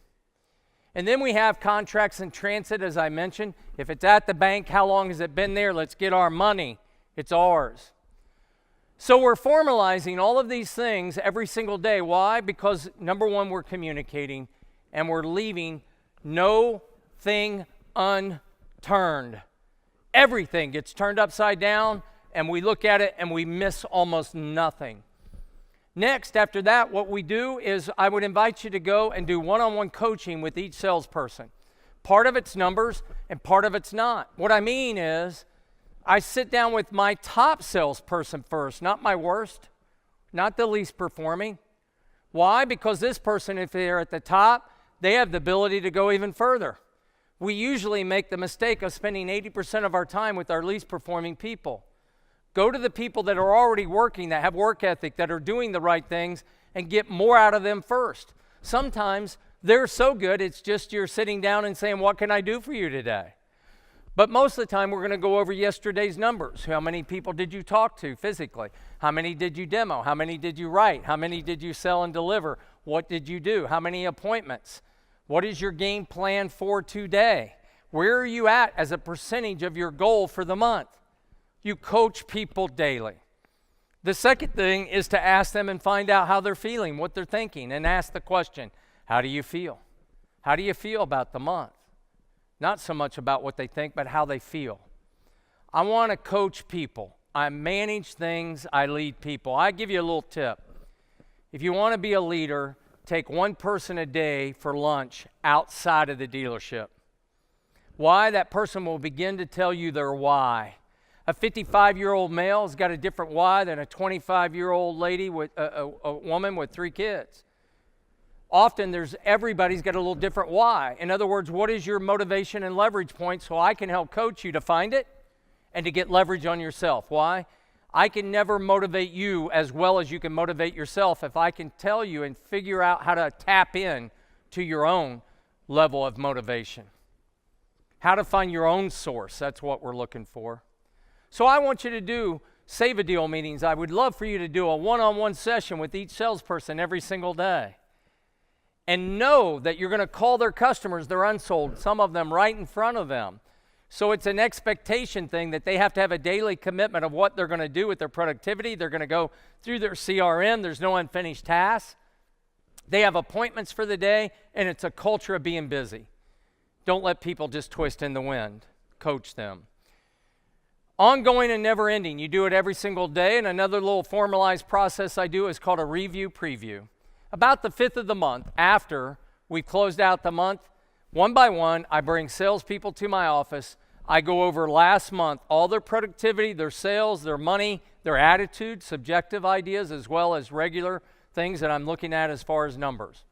And then we have contracts in transit, as I mentioned. If it's at the bank, how long has it been there? Let's get our money. It's ours. So we're formalizing all of these things every single day. Why? Because number one, we're communicating and we're leaving no thing unturned. Everything gets turned upside down and we look at it and we miss almost nothing. Next, after that, what we do is I would invite you to go and do one-on-one coaching with each salesperson. Part of it's numbers and part of it's not. What I mean is I sit down with my top salesperson first, not my worst, not the least performing. Why? Because this person, if they're at the top, they have the ability to go even further. We usually make the mistake of spending 80% of our time with our least performing people. Go to the people that are already working, that have work ethic, that are doing the right things, and get more out of them first. Sometimes they're so good, it's just you're sitting down and saying, what can I do for you today? But most of the time, we're going to go over yesterday's numbers. How many people did you talk to physically? How many did you demo? How many did you write? How many did you sell and deliver? What did you do? How many appointments? What is your game plan for today? Where are you at as a percentage of your goal for the month? You coach people daily. The second thing is to ask them and find out how they're feeling, what they're thinking, and ask the question, how do you feel? How do you feel about the month? Not so much about what they think, but how they feel. I want to coach people. I manage things. I lead people. I give you a little tip. If you want to be a leader, take one person a day for lunch outside of the dealership. Why? That person will begin to tell you their why. A 55-year-old male has got a different why than a 25-year-old lady with a woman with 3 kids. Often everybody's got a little different why. In other words, what is your motivation and leverage point so I can help coach you to find it and to get leverage on yourself? Why? I can never motivate you as well as you can motivate yourself if I can tell you and figure out how to tap in to your own level of motivation. How to find your own source, that's what we're looking for. So I want you to do Save a Deal meetings. I would love for you to do a one-on-one session with each salesperson every single day. And know that you're going to call their customers, they're unsold, some of them right in front of them. So it's an expectation thing that they have to have a daily commitment of what they're going to do with their productivity. They're going to go through their CRM. There's no unfinished tasks. They have appointments for the day, and it's a culture of being busy. Don't let people just twist in the wind. Coach them. Ongoing and never ending. You do it every single day, and another little formalized process I do is called a review preview. About the 5th of the month, after we've closed out the month, one by one, I bring salespeople to my office. I go over last month, all their productivity, their sales, their money, their attitude, subjective ideas, as well as regular things that I'm looking at as far as numbers.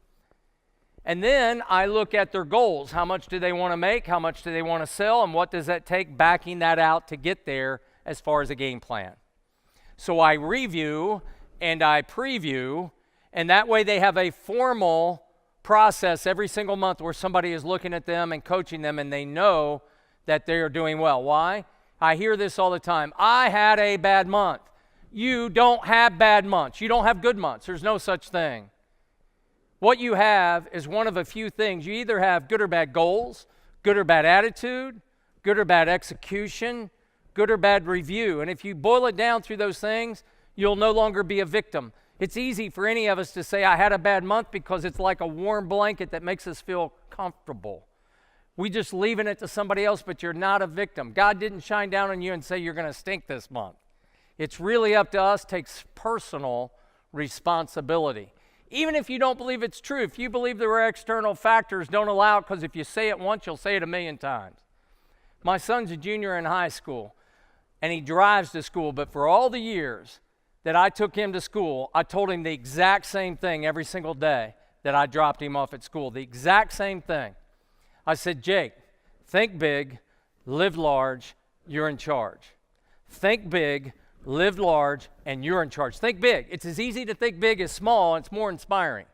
And then I look at their goals. How much do they want to make? How much do they want to sell? And what does that take backing that out to get there as far as a game plan? So I review and I preview. And that way they have a formal process every single month where somebody is looking at them and coaching them and they know that they are doing well. Why? I hear this all the time. I had a bad month. You don't have bad months. You don't have good months. There's no such thing. What you have is one of a few things. You either have good or bad goals, good or bad attitude, good or bad execution, good or bad review. And if you boil it down through those things, you'll no longer be a victim. It's easy for any of us to say, I had a bad month, because it's like a warm blanket that makes us feel comfortable. We just leaving it to somebody else, but you're not a victim. God didn't shine down on you and say you're going to stink this month. It's really up to us, takes personal responsibility. Even if you don't believe it's true, if you believe there are external factors, don't allow it, because if you say it once, you'll say it 1,000,000 times. My son's a junior in high school, and he drives to school, but for all the years that I took him to school, I told him the exact same thing every single day that I dropped him off at school, the exact same thing. I said, Jake, think big, live large, you're in charge. Think big, live large, and you're in charge. Think big. It's as easy to think big as small. It's more inspiring.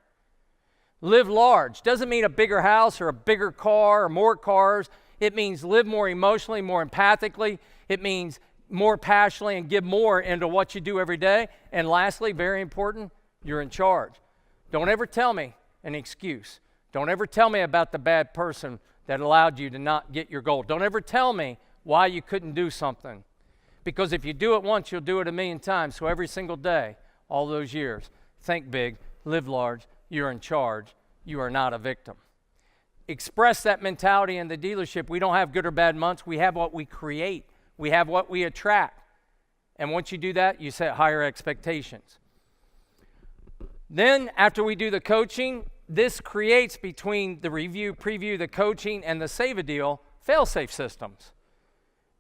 Live large doesn't mean a bigger house or a bigger car or more cars. It means live more emotionally, more empathically. It means more passionately and give more into what you do every day. And lastly, very important, you're in charge. Don't ever tell me an excuse. Don't ever tell me about the bad person that allowed you to not get your goal. Don't ever tell me why you couldn't do something. Because if you do it once, you'll do it 1,000,000 times. So every single day, all those years, think big, live large, you're in charge, you are not a victim. Express that mentality in the dealership. We don't have good or bad months. We have what we create. We have what we attract. And once you do that, you set higher expectations. Then after we do the coaching, this creates between the review, preview, the coaching, and the save a deal, fail-safe systems.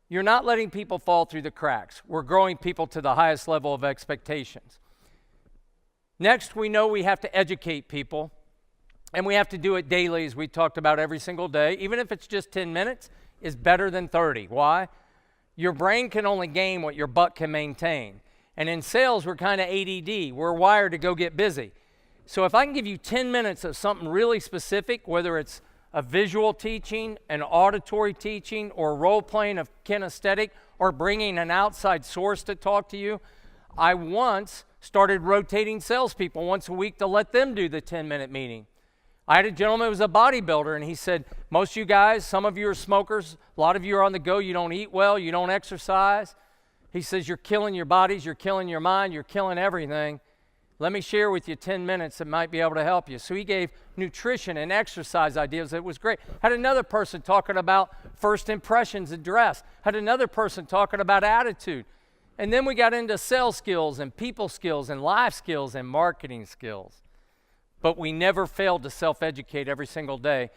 You're not letting people fall through the cracks. We're growing people to the highest level of expectations. Next, we know we have to educate people, and we have to do it daily, as we talked about every single day. Even if it's just 10 minutes, is better than 30. Why? Your brain can only gain what your butt can maintain. And in sales, we're kind of ADD. We're wired to go get busy. So if I can give you 10 minutes of something really specific, whether it's a visual teaching, an auditory teaching, or role-playing of kinesthetic, or bringing an outside source to talk to you, I once started rotating salespeople once a week to let them do the 10-minute meeting. I had a gentleman who was a bodybuilder, and he said, most of you guys, some of you are smokers, a lot of you are on the go, you don't eat well, you don't exercise. He says, you're killing your bodies, you're killing your mind, you're killing everything. Let me share with you 10 minutes that might be able to help you. So he gave nutrition and exercise ideas. It was great. Had another person talking about first impressions and dress. Had another person talking about attitude. And then we got into sales skills and people skills and life skills and marketing skills. But we never failed to self-educate every single day.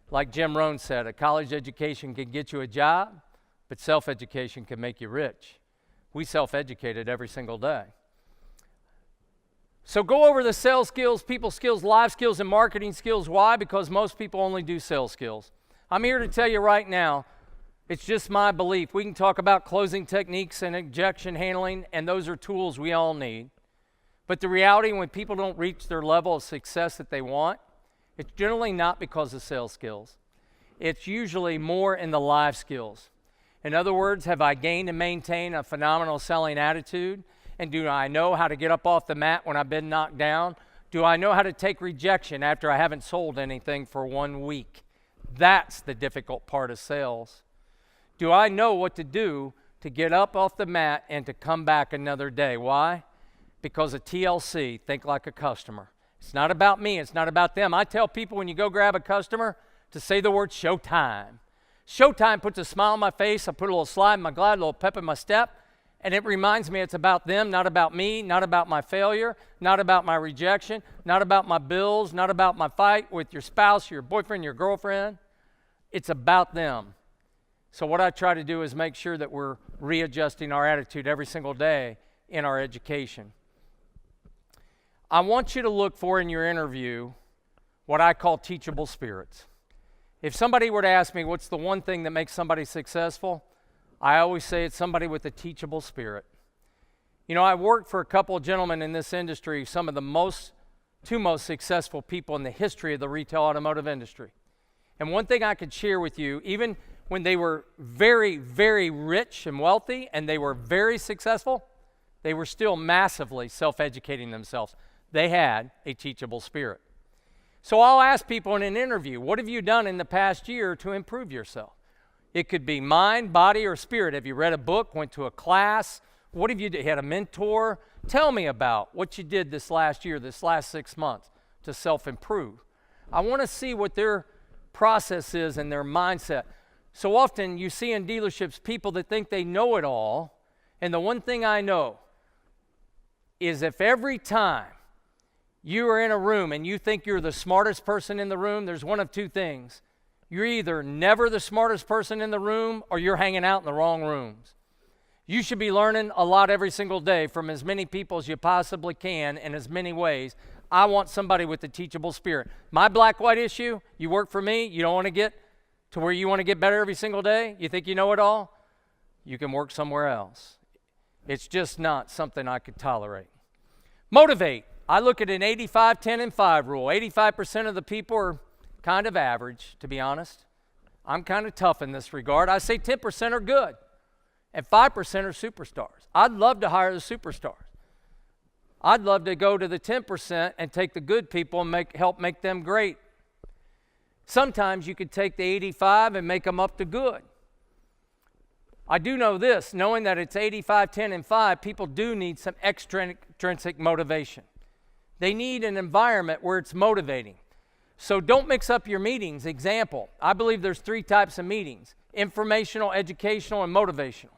Like Jim Rohn said, a college education can get you a job, but self-education can make you rich. We self-educated every single day. So go over the sales skills, people skills, life skills, and marketing skills. Why? Because most people only do sales skills. I'm here to tell you right now, it's just my belief. We can talk about closing techniques and objection handling, and those are tools we all need. But the reality, when people don't reach their level of success that they want, it's generally not because of sales skills. It's usually more in the life skills. In other words, have I gained and maintained a phenomenal selling attitude? And do I know how to get up off the mat when I've been knocked down? Do I know how to take rejection after I haven't sold anything for 1 week? That's the difficult part of sales. Do I know what to do to get up off the mat and to come back another day? Why? Because of TLC, think like a customer. It's not about me, it's not about them. I tell people when you go grab a customer to say the word showtime. Showtime puts a smile on my face, I put a little slide in my glide, a little pep in my step, and it reminds me it's about them, not about me, not about my failure, not about my rejection, not about my bills, not about my fight with your spouse, your boyfriend, your girlfriend. It's about them. So what I try to do is make sure that we're readjusting our attitude every single day in our education. I want you to look for in your interview what I call teachable spirits. If somebody were to ask me what's the one thing that makes somebody successful, I always say it's somebody with a teachable spirit. You know, I worked for a couple of gentlemen in this industry, some of the two most successful people in the history of the retail automotive industry. And one thing I could share with you, even when they were very, very rich and wealthy and they were very successful, they were still massively self-educating themselves. They had a teachable spirit. So I'll ask people in an interview, what have you done in the past year to improve yourself? It could be mind, body, or spirit. Have you read a book, went to a class? What have you done? Had a mentor? Tell me about what you did this last year, this last 6 months to self-improve. I want to see what their process is and their mindset. So often you see in dealerships people that think they know it all, and the one thing I know is if every time you are in a room and you think you're the smartest person in the room, there's one of two things. You're either never the smartest person in the room or you're hanging out in the wrong rooms. You should be learning a lot every single day from as many people as you possibly can in as many ways. I want somebody with a teachable spirit. My black-white issue, you work for me, you don't want to get to where you want to get better every single day? You think you know it all? You can work somewhere else. It's just not something I could tolerate. Motivate. I look at an 85, 10, and 5 rule. 85% of the people are kind of average, to be honest. I'm kind of tough in this regard. I say 10% are good, and 5% are superstars. I'd love to hire the superstars. I'd love to go to the 10% and take the good people and help make them great. Sometimes you could take the 85 and make them up to good. I do know this, knowing that it's 85, 10, and 5, people do need some extrinsic motivation. They need an environment where it's motivating. So don't mix up your meetings. Example, I believe there's 3 types of meetings: informational, educational, and motivational.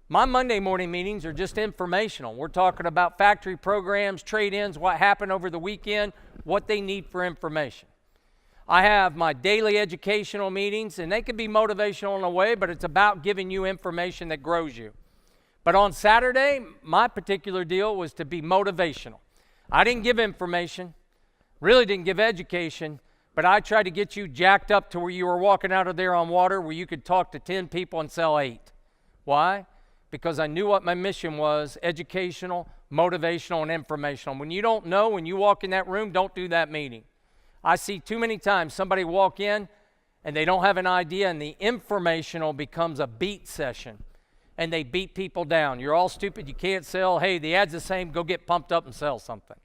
My Monday morning meetings are just informational. We're talking about factory programs, trade-ins, what happened over the weekend, what they need for information. I have my daily educational meetings, and they can be motivational in a way, but it's about giving you information that grows you. But on Saturday, my particular deal was to be motivational. I didn't give information, really didn't give education, but I tried to get you jacked up to where you were walking out of there on water where you could talk to 10 people and sell 8. Why? Because I knew what my mission was: educational, motivational, and informational. When you don't know, when you walk in that room, don't do that meeting. I see too many times somebody walk in and they don't have an idea, and the informational becomes a beat session, and they beat people down. You're all stupid, you can't sell. Hey, the ad's the same, go get pumped up and sell something.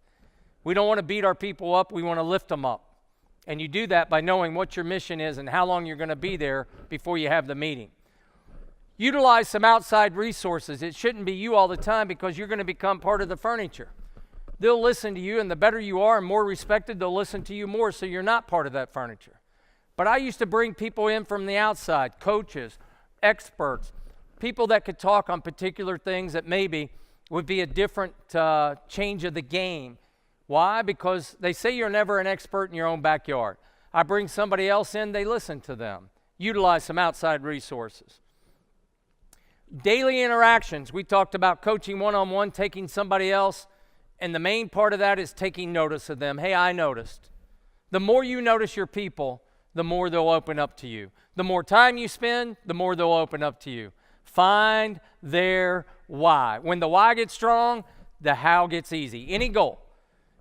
We don't want to beat our people up, we want to lift them up. And you do that by knowing what your mission is and how long you're going to be there before you have the meeting. Utilize some outside resources. It shouldn't be you all the time, because you're going to become part of the furniture. They'll listen to you, and the better you are and more respected, they'll listen to you more, so you're not part of that furniture. But I used to bring people in from the outside, coaches, experts, people that could talk on particular things that maybe would be a different change of the game. Why? Because they say you're never an expert in your own backyard. I bring somebody else in, they listen to them. Utilize some outside resources. Daily interactions. We talked about coaching one-on-one, taking somebody else, and the main part of that is taking notice of them. Hey, I noticed. The more you notice your people, the more they'll open up to you. The more time you spend, the more they'll open up to you. Find their why. When the why gets strong, the how gets easy. Any goal.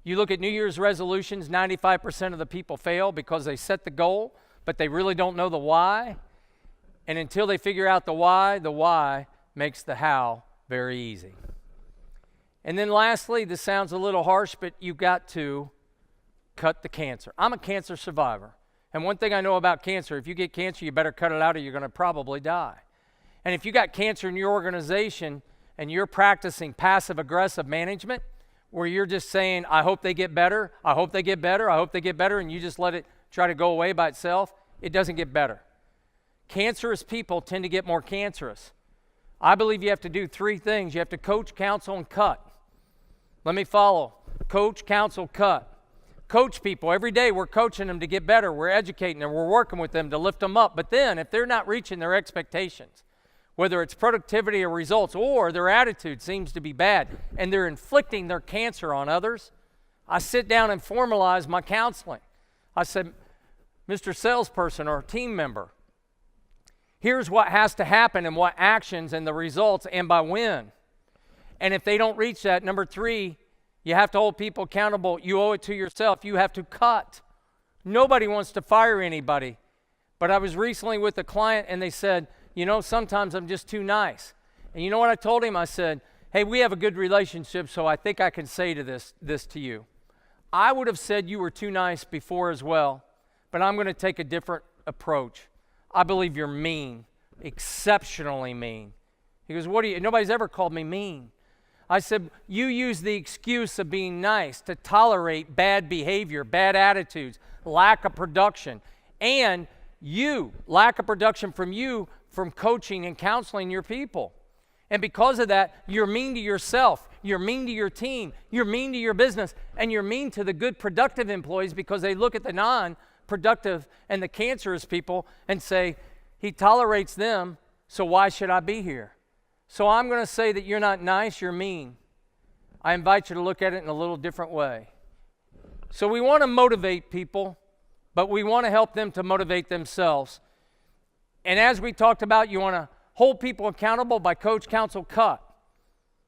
You look at New Year's resolutions, 95% of the people fail because they set the goal, but they really don't know the why. And until they figure out the why makes the how very easy. And then lastly, this sounds a little harsh, but you've got to cut the cancer. I'm a cancer survivor. And one thing I know about cancer, if you get cancer, you better cut it out or you're going to probably die. And if you got cancer in your organization and you're practicing passive-aggressive management, where you're just saying, I hope they get better, I hope they get better, I hope they get better, and you just let it try to go away by itself, it doesn't get better. Cancerous people tend to get more cancerous. I believe you have to do 3 things. You have to coach, counsel, and cut. Let me follow. Coach, counsel, cut. Coach people. Every day we're coaching them to get better. We're educating them. We're working with them to lift them up. But then if they're not reaching their expectations, whether it's productivity or results, or their attitude seems to be bad, and they're inflicting their cancer on others, I sit down and formalize my counseling. I said, Mr. Salesperson or team member, here's what has to happen and what actions and the results and by when. And if they don't reach that, number 3, you have to hold people accountable. You owe it to yourself. You have to cut. Nobody wants to fire anybody. But I was recently with a client and they said, you know, sometimes I'm just too nice. And you know what I told him? I said, hey, we have a good relationship, so I think I can say to this to you. I would have said you were too nice before as well, but I'm going to take a different approach. I believe you're mean, exceptionally mean. He goes, nobody's ever called me mean. I said, you use the excuse of being nice to tolerate bad behavior, bad attitudes, lack of production, and lack of production from coaching and counseling your people. And because of that, you're mean to yourself, you're mean to your team, you're mean to your business, and you're mean to the good productive employees because they look at the non-productive and the cancerous people and say, he tolerates them, so why should I be here? So I'm going to say that you're not nice, you're mean. I invite you to look at it in a little different way. So we want to motivate people, but we want to help them to motivate themselves. And as we talked about, you want to hold people accountable by coach, counsel, cut.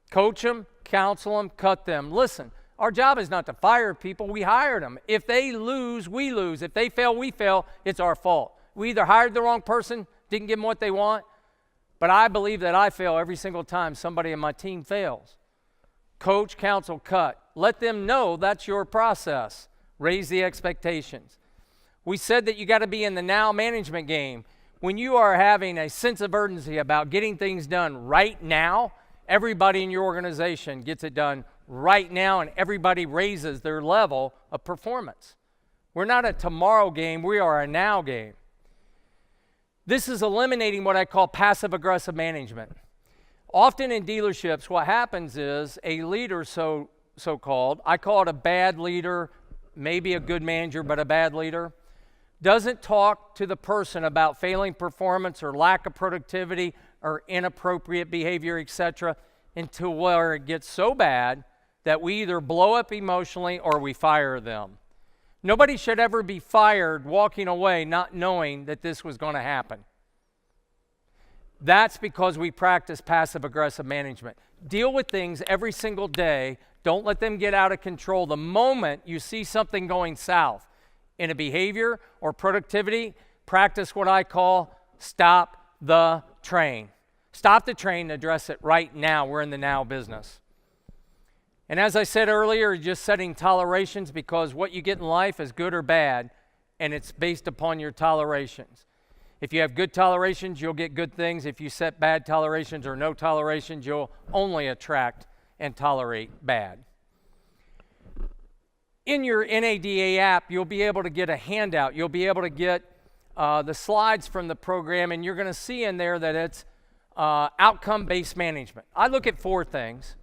Coach them, counsel them, cut them. Listen, our job is not to fire people. We hired them. If they lose, we lose. If they fail, we fail. It's our fault. We either hired the wrong person, didn't give them what they want, but I believe that I fail every single time somebody in my team fails. Coach, counsel, cut. Let them know that's your process. Raise the expectations. We said that you got to be in the now management game. When you are having a sense of urgency about getting things done right now, everybody in your organization gets it done right now, and everybody raises their level of performance. We're not a tomorrow game, we are a now game. This is eliminating what I call passive-aggressive management. Often in dealerships, what happens is a leader, so-called, I call it a bad leader, maybe a good manager, but a bad leader, doesn't talk to the person about failing performance or lack of productivity or inappropriate behavior, etc., until where it gets so bad that we either blow up emotionally or we fire them. Nobody should ever be fired walking away not knowing that this was going to happen. That's because we practice passive-aggressive management. Deal with things every single day. Don't let them get out of control. The moment you see something going south in a behavior or productivity, practice what I call stop the train. Stop the train and address it right now. We're in the now business. And as I said earlier, just setting tolerations, because what you get in life is good or bad, and it's based upon your tolerations. If you have good tolerations, you'll get good things. If you set bad tolerations or no tolerations, you'll only attract and tolerate bad. In your NADA app, you'll be able to get a handout. You'll be able to get the slides from the program, and you're going to see in there that it's outcome-based management. I look at 4 things.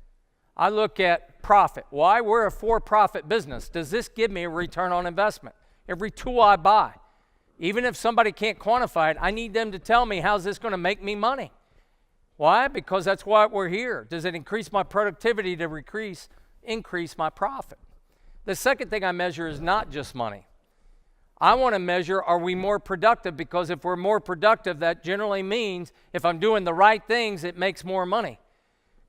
I look at profit. Why? We're a for-profit business. Does this give me a return on investment? Every tool I buy, even if somebody can't quantify it, I need them to tell me, how's this going to make me money? Why? Because that's why we're here. Does it increase my productivity to increase my profit? The second thing I measure is not just money. I want to measure, are we more productive? Because if we're more productive, that generally means if I'm doing the right things, it makes more money.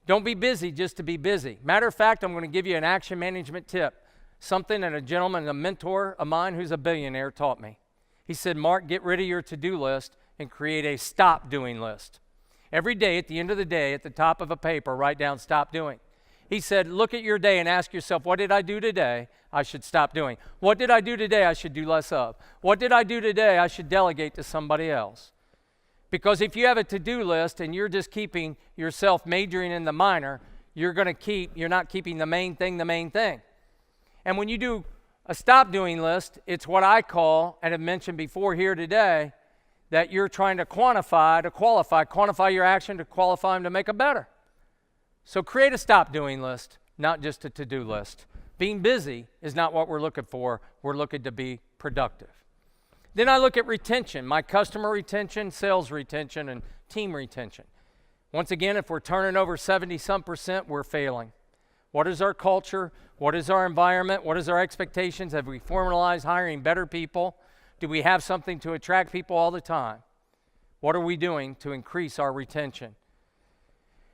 Don't be busy just to be busy. Matter of fact, I'm going to give you an action management tip. Something that a gentleman, a mentor of mine who's a billionaire, taught me. He said, Mark, get rid of your to-do list and create a stop doing list. Every day, at the end of the day, at the top of a paper, write down stop doing. He said, look at your day and ask yourself, what did I do today I should stop doing? What did I do today I should do less of? What did I do today I should delegate to somebody else? Because if you have a to-do list and you're just keeping yourself majoring in the minor, you're not keeping the main thing the main thing. And when you do a stop doing list, it's what I call, and I've mentioned before here today, that you're trying to quantify your action to qualify them to make it better. So create a stop doing list, not just a to-do list. Being busy is not what we're looking for. We're looking to be productive. Then I look at retention, my customer retention, sales retention, and team retention. Once again, if we're turning over 70-some%, we're failing. What is our culture? What is our environment? What is our expectations? Have we formalized hiring better people? Do we have something to attract people all the time? What are we doing to increase our retention?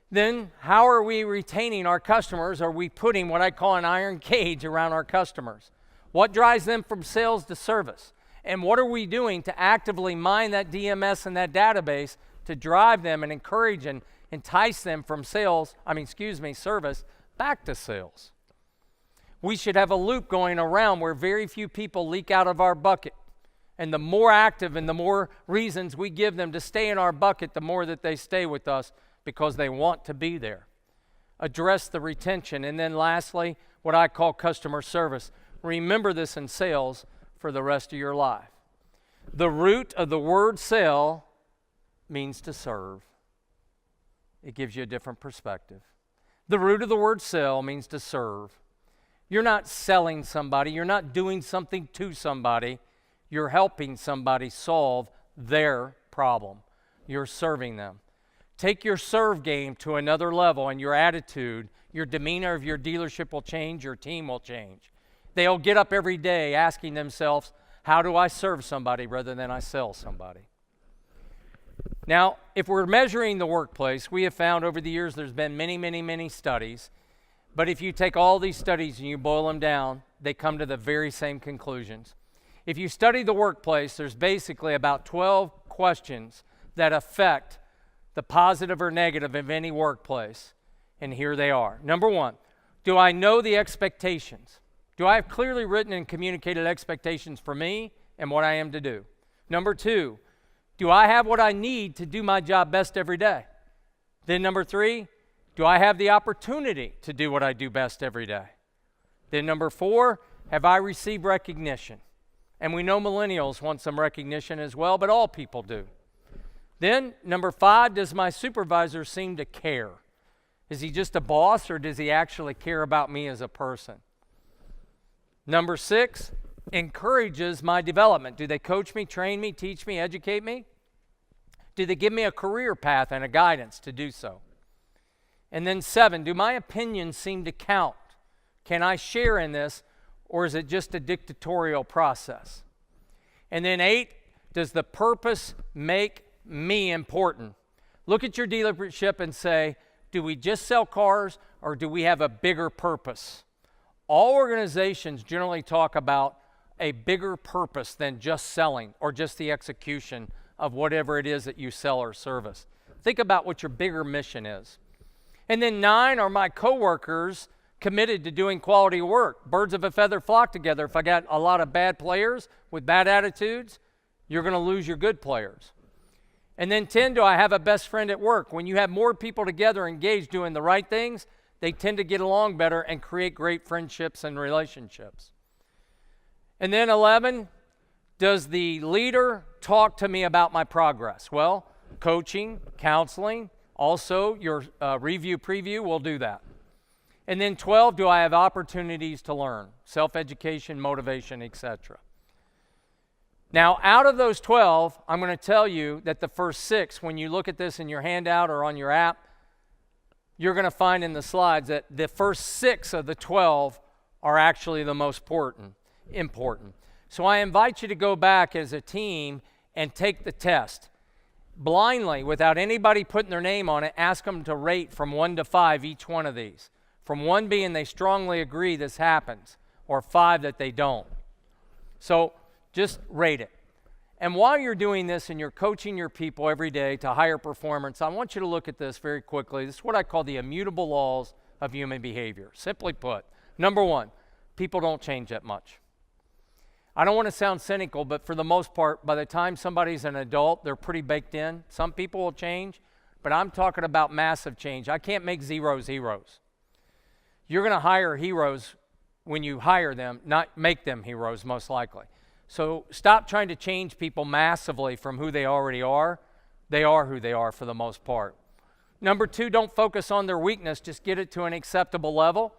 Then, how are we retaining our customers? Are we putting what I call an iron cage around our customers? What drives them from sales to service? And what are we doing to actively mine that DMS and that database to drive them and encourage and entice them from service back to sales? We should have a loop going around where very few people leak out of our bucket. And the more active and the more reasons we give them to stay in our bucket, the more that they stay with us because they want to be there. Address the retention. And then lastly, what I call customer service. Remember this in sales for the rest of your life. The root of the word sell means to serve. It gives you a different perspective. The root of the word sell means to serve. You're not selling somebody. You're not doing something to somebody. You're helping somebody solve their problem. You're serving them. Take your serve game to another level, and your attitude, your demeanor of your dealership will change, your team will change. They'll get up every day asking themselves, how do I serve somebody rather than I sell somebody? Now, if we're measuring the workplace, we have found over the years there's been many studies, but if you take all these studies and you boil them down, they come to the very same conclusions. If you study the workplace, there's basically about 12 questions that affect the positive or negative of any workplace, and here they are. Number one, do I know the expectations? Do I have clearly written and communicated expectations for me and what I am to do? Number two, do I have what I need to do my job best every day? Then number three, do I have the opportunity to do what I do best every day? Then number four, have I received recognition? And we know millennials want some recognition as well, but all people do. Then number five, does my supervisor seem to care? Is he just a boss, or does he actually care about me as a person? Number six, encourages my development. Do they coach me, train me, teach me, educate me? Do they give me a career path and a guidance to do so? And then seven, do my opinions seem to count? Can I share in this, or is it just a dictatorial process? And then eight, does the purpose make me important? Look at your dealership and say, do we just sell cars, or do we have a bigger purpose? All organizations generally talk about a bigger purpose than just selling or just the execution of whatever it is that you sell or service. Think about what your bigger mission is. And then nine, are my coworkers committed to doing quality work? Birds of a feather flock together. If I got a lot of bad players with bad attitudes, you're going to lose your good players. And then 10, do I have a best friend at work? When you have more people together engaged doing the right things, they tend to get along better and create great friendships and relationships. And then 11, does the leader talk to me about my progress? Well, coaching, counseling, also your review preview will do that. And then 12, do I have opportunities to learn? Self-education, motivation, etc. Now, out of those 12, I'm going to tell you that the first 6, when you look at this in your handout or on your app, you're going to find in the slides that the first 6 of the 12 are actually the most important. So I invite you to go back as a team and take the test. Blindly, without anybody putting their name on it, ask them to rate from 1 to 5 each one of these. From 1 being they strongly agree this happens, or 5 that they don't. So just rate it. And while you're doing this and you're coaching your people every day to higher performance, I want you to look at this very quickly. This is what I call the immutable laws of human behavior. Simply put, number 1, people don't change that much. I don't want to sound cynical, but for the most part, by the time somebody's an adult, they're pretty baked in. Some people will change, but I'm talking about massive change. I can't make zeros heroes. You're going to hire heroes when you hire them, not make them heroes, most likely. So stop trying to change people massively from who they already are. They are who they are for the most part. Number 2, don't focus on their weakness. Just get it to an acceptable level.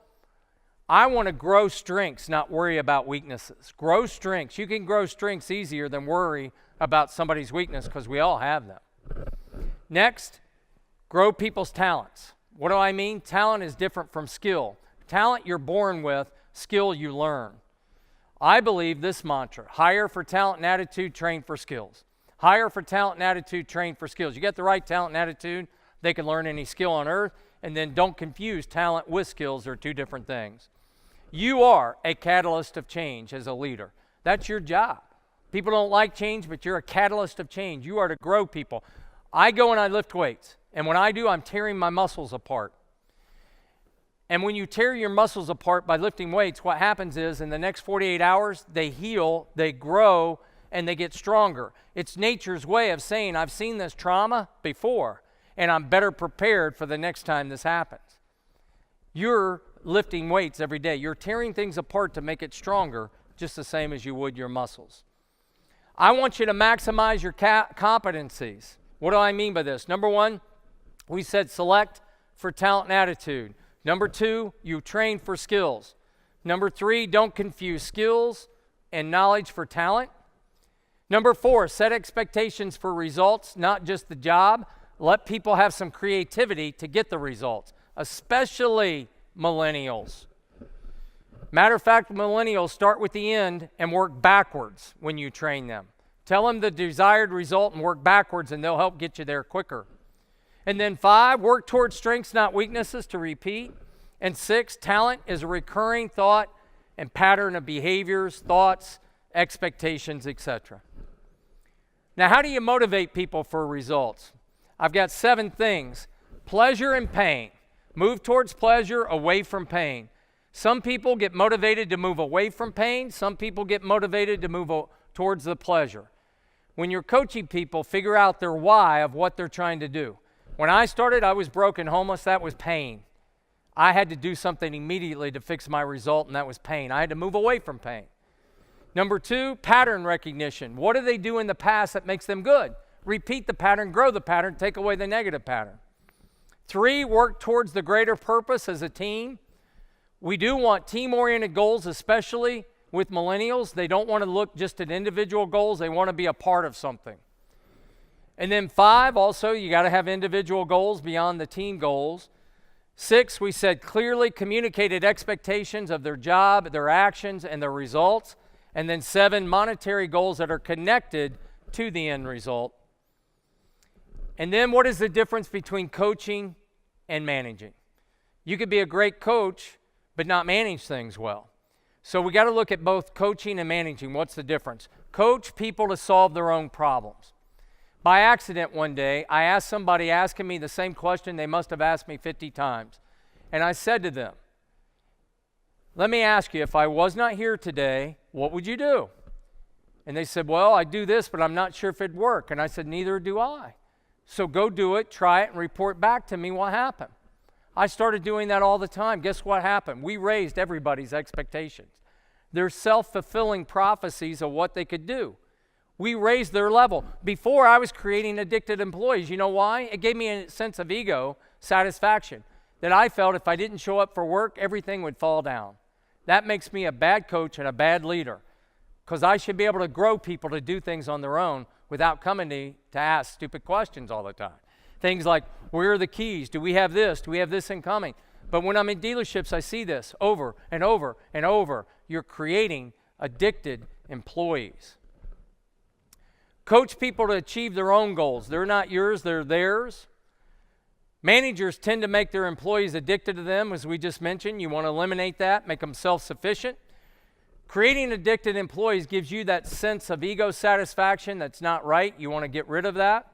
I want to grow strengths, not worry about weaknesses. Grow strengths. You can grow strengths easier than worry about somebody's weakness, because we all have them. Next, grow people's talents. What do I mean? Talent is different from skill. Talent you're born with, skill you learn. I believe this mantra: hire for talent and attitude, train for skills. Hire for talent and attitude, train for skills. You get the right talent and attitude, they can learn any skill on earth. And then don't confuse talent with skills. They're two different things. You are a catalyst of change as a leader. That's your job. People don't like change, but you're a catalyst of change. You are to grow people. I go and I lift weights. And when I do, I'm tearing my muscles apart. And when you tear your muscles apart by lifting weights, what happens is in the next 48 hours, they heal, they grow, and they get stronger. It's nature's way of saying, I've seen this trauma before, and I'm better prepared for the next time this happens. You're lifting weights every day. You're tearing things apart to make it stronger, just the same as you would your muscles. I want you to maximize your competencies. What do I mean by this? Number 1, we said select for talent and attitude. Number 2, you train for skills. Number 3, don't confuse skills and knowledge for talent. Number 4, set expectations for results, not just the job. Let people have some creativity to get the results, especially millennials. Matter of fact, millennials start with the end and work backwards when you train them. Tell them the desired result and work backwards, and they'll help get you there quicker. And then 5, work towards strengths, not weaknesses, to repeat. And 6, talent is a recurring thought and pattern of behaviors, thoughts, expectations, etc. Now, how do you motivate people for results? I've got 7 things. Pleasure and pain. Move towards pleasure, away from pain. Some people get motivated to move away from pain. Some people get motivated to move towards the pleasure. When you're coaching people, figure out their why of what they're trying to do. When I started, I was broke and homeless. That was pain. I had to do something immediately to fix my result, and that was pain. I had to move away from pain. Number 2, pattern recognition. What do they do in the past that makes them good? Repeat the pattern, grow the pattern, take away the negative pattern. 3, work towards the greater purpose as a team. We do want team-oriented goals, especially with millennials. They don't want to look just at individual goals. They want to be a part of something. And then 5, also, you got to have individual goals beyond the team goals. 6, we said clearly communicated expectations of their job, their actions, and their results. And then 7, monetary goals that are connected to the end result. And then what is the difference between coaching and managing? You could be a great coach, but not manage things well. So we got to look at both coaching and managing. What's the difference? Coach people to solve their own problems. By accident one day, I asked somebody asking me the same question they must have asked me 50 times. And I said to them, let me ask you, if I was not here today, what would you do? And they said, well, I do this, but I'm not sure if it'd work. And I said, neither do I. So go do it, try it, and report back to me what happened. I started doing that all the time. Guess what happened? We raised everybody's expectations. They're self-fulfilling prophecies of what they could do. We raised their level. Before, I was creating addicted employees. You know why? It gave me a sense of ego satisfaction, that I felt if I didn't show up for work, everything would fall down. That makes me a bad coach and a bad leader, because I should be able to grow people to do things on their own without coming to ask stupid questions all the time. Things like, where are the keys? Do we have this? Do we have this in common? But when I'm in dealerships, I see this over and over and over. You're creating addicted employees. Coach people to achieve their own goals. They're not yours, they're theirs. Managers tend to make their employees addicted to them, as we just mentioned. You want to eliminate that, make them self-sufficient. Creating addicted employees gives you that sense of ego satisfaction that's not right. You want to get rid of that.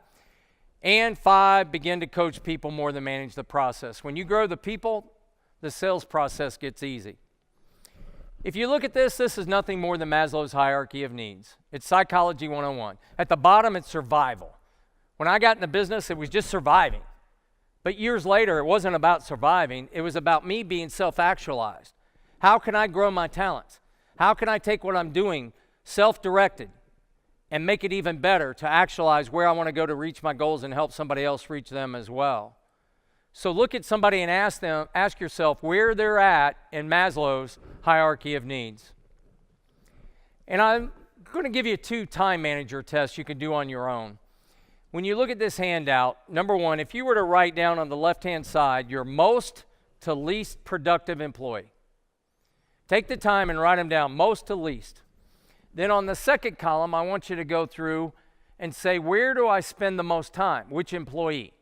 And 5, begin to coach people more than manage the process. When you grow the people, the sales process gets easy. If you look at this is nothing more than Maslow's hierarchy of needs. It's Psychology 101. At the bottom, it's survival. When I got in the business, it was just surviving. But years later, it wasn't about surviving. It was about me being self-actualized. How can I grow my talents? How can I take what I'm doing self-directed and make it even better to actualize where I want to go to reach my goals and help somebody else reach them as well? So look at somebody and ask yourself where they're at in Maslow's hierarchy of needs. And I'm going to give you 2 time manager tests you can do on your own. When you look at this handout, number 1, if you were to write down on the left-hand side your most to least productive employee, take the time and write them down, most to least. Then on the second column, I want you to go through and say, where do I spend the most time? Which employee?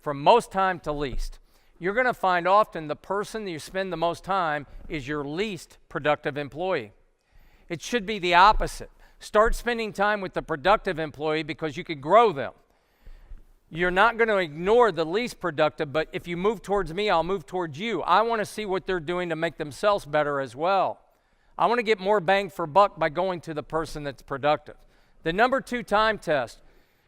From most time to least. You're going to find often the person that you spend the most time is your least productive employee. It should be the opposite. Start spending time with the productive employee because you can grow them. You're not going to ignore the least productive, but if you move towards me, I'll move towards you. I want to see what they're doing to make themselves better as well. I want to get more bang for buck by going to the person that's productive. The number 2 time test,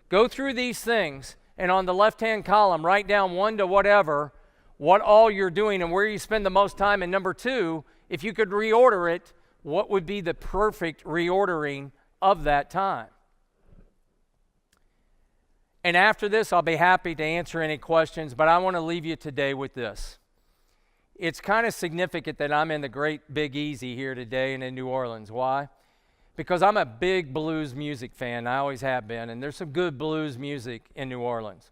go through these things, and on the left-hand column, write down 1 to whatever, what all you're doing and where you spend the most time. And number 2, if you could reorder it, what would be the perfect reordering of that time? And after this, I'll be happy to answer any questions, but I want to leave you today with this. It's kind of significant that I'm in the Great Big Easy here today and in New Orleans. Why? Because I'm a big blues music fan. I always have been, and there's some good blues music in New Orleans.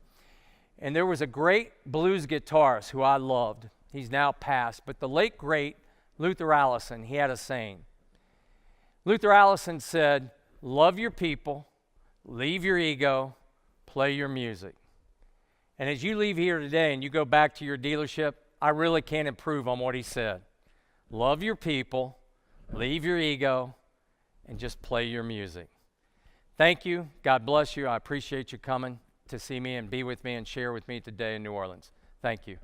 And there was a great blues guitarist who I loved. He's now passed, but the late, great Luther Allison, he had a saying. Luther Allison said, love your people, leave your ego, play your music. And as you leave here today and you go back to your dealership, I really can't improve on what he said. Love your people, leave your ego, and just play your music. Thank you. God bless you. I appreciate you coming to see me and be with me and share with me today in New Orleans. Thank you.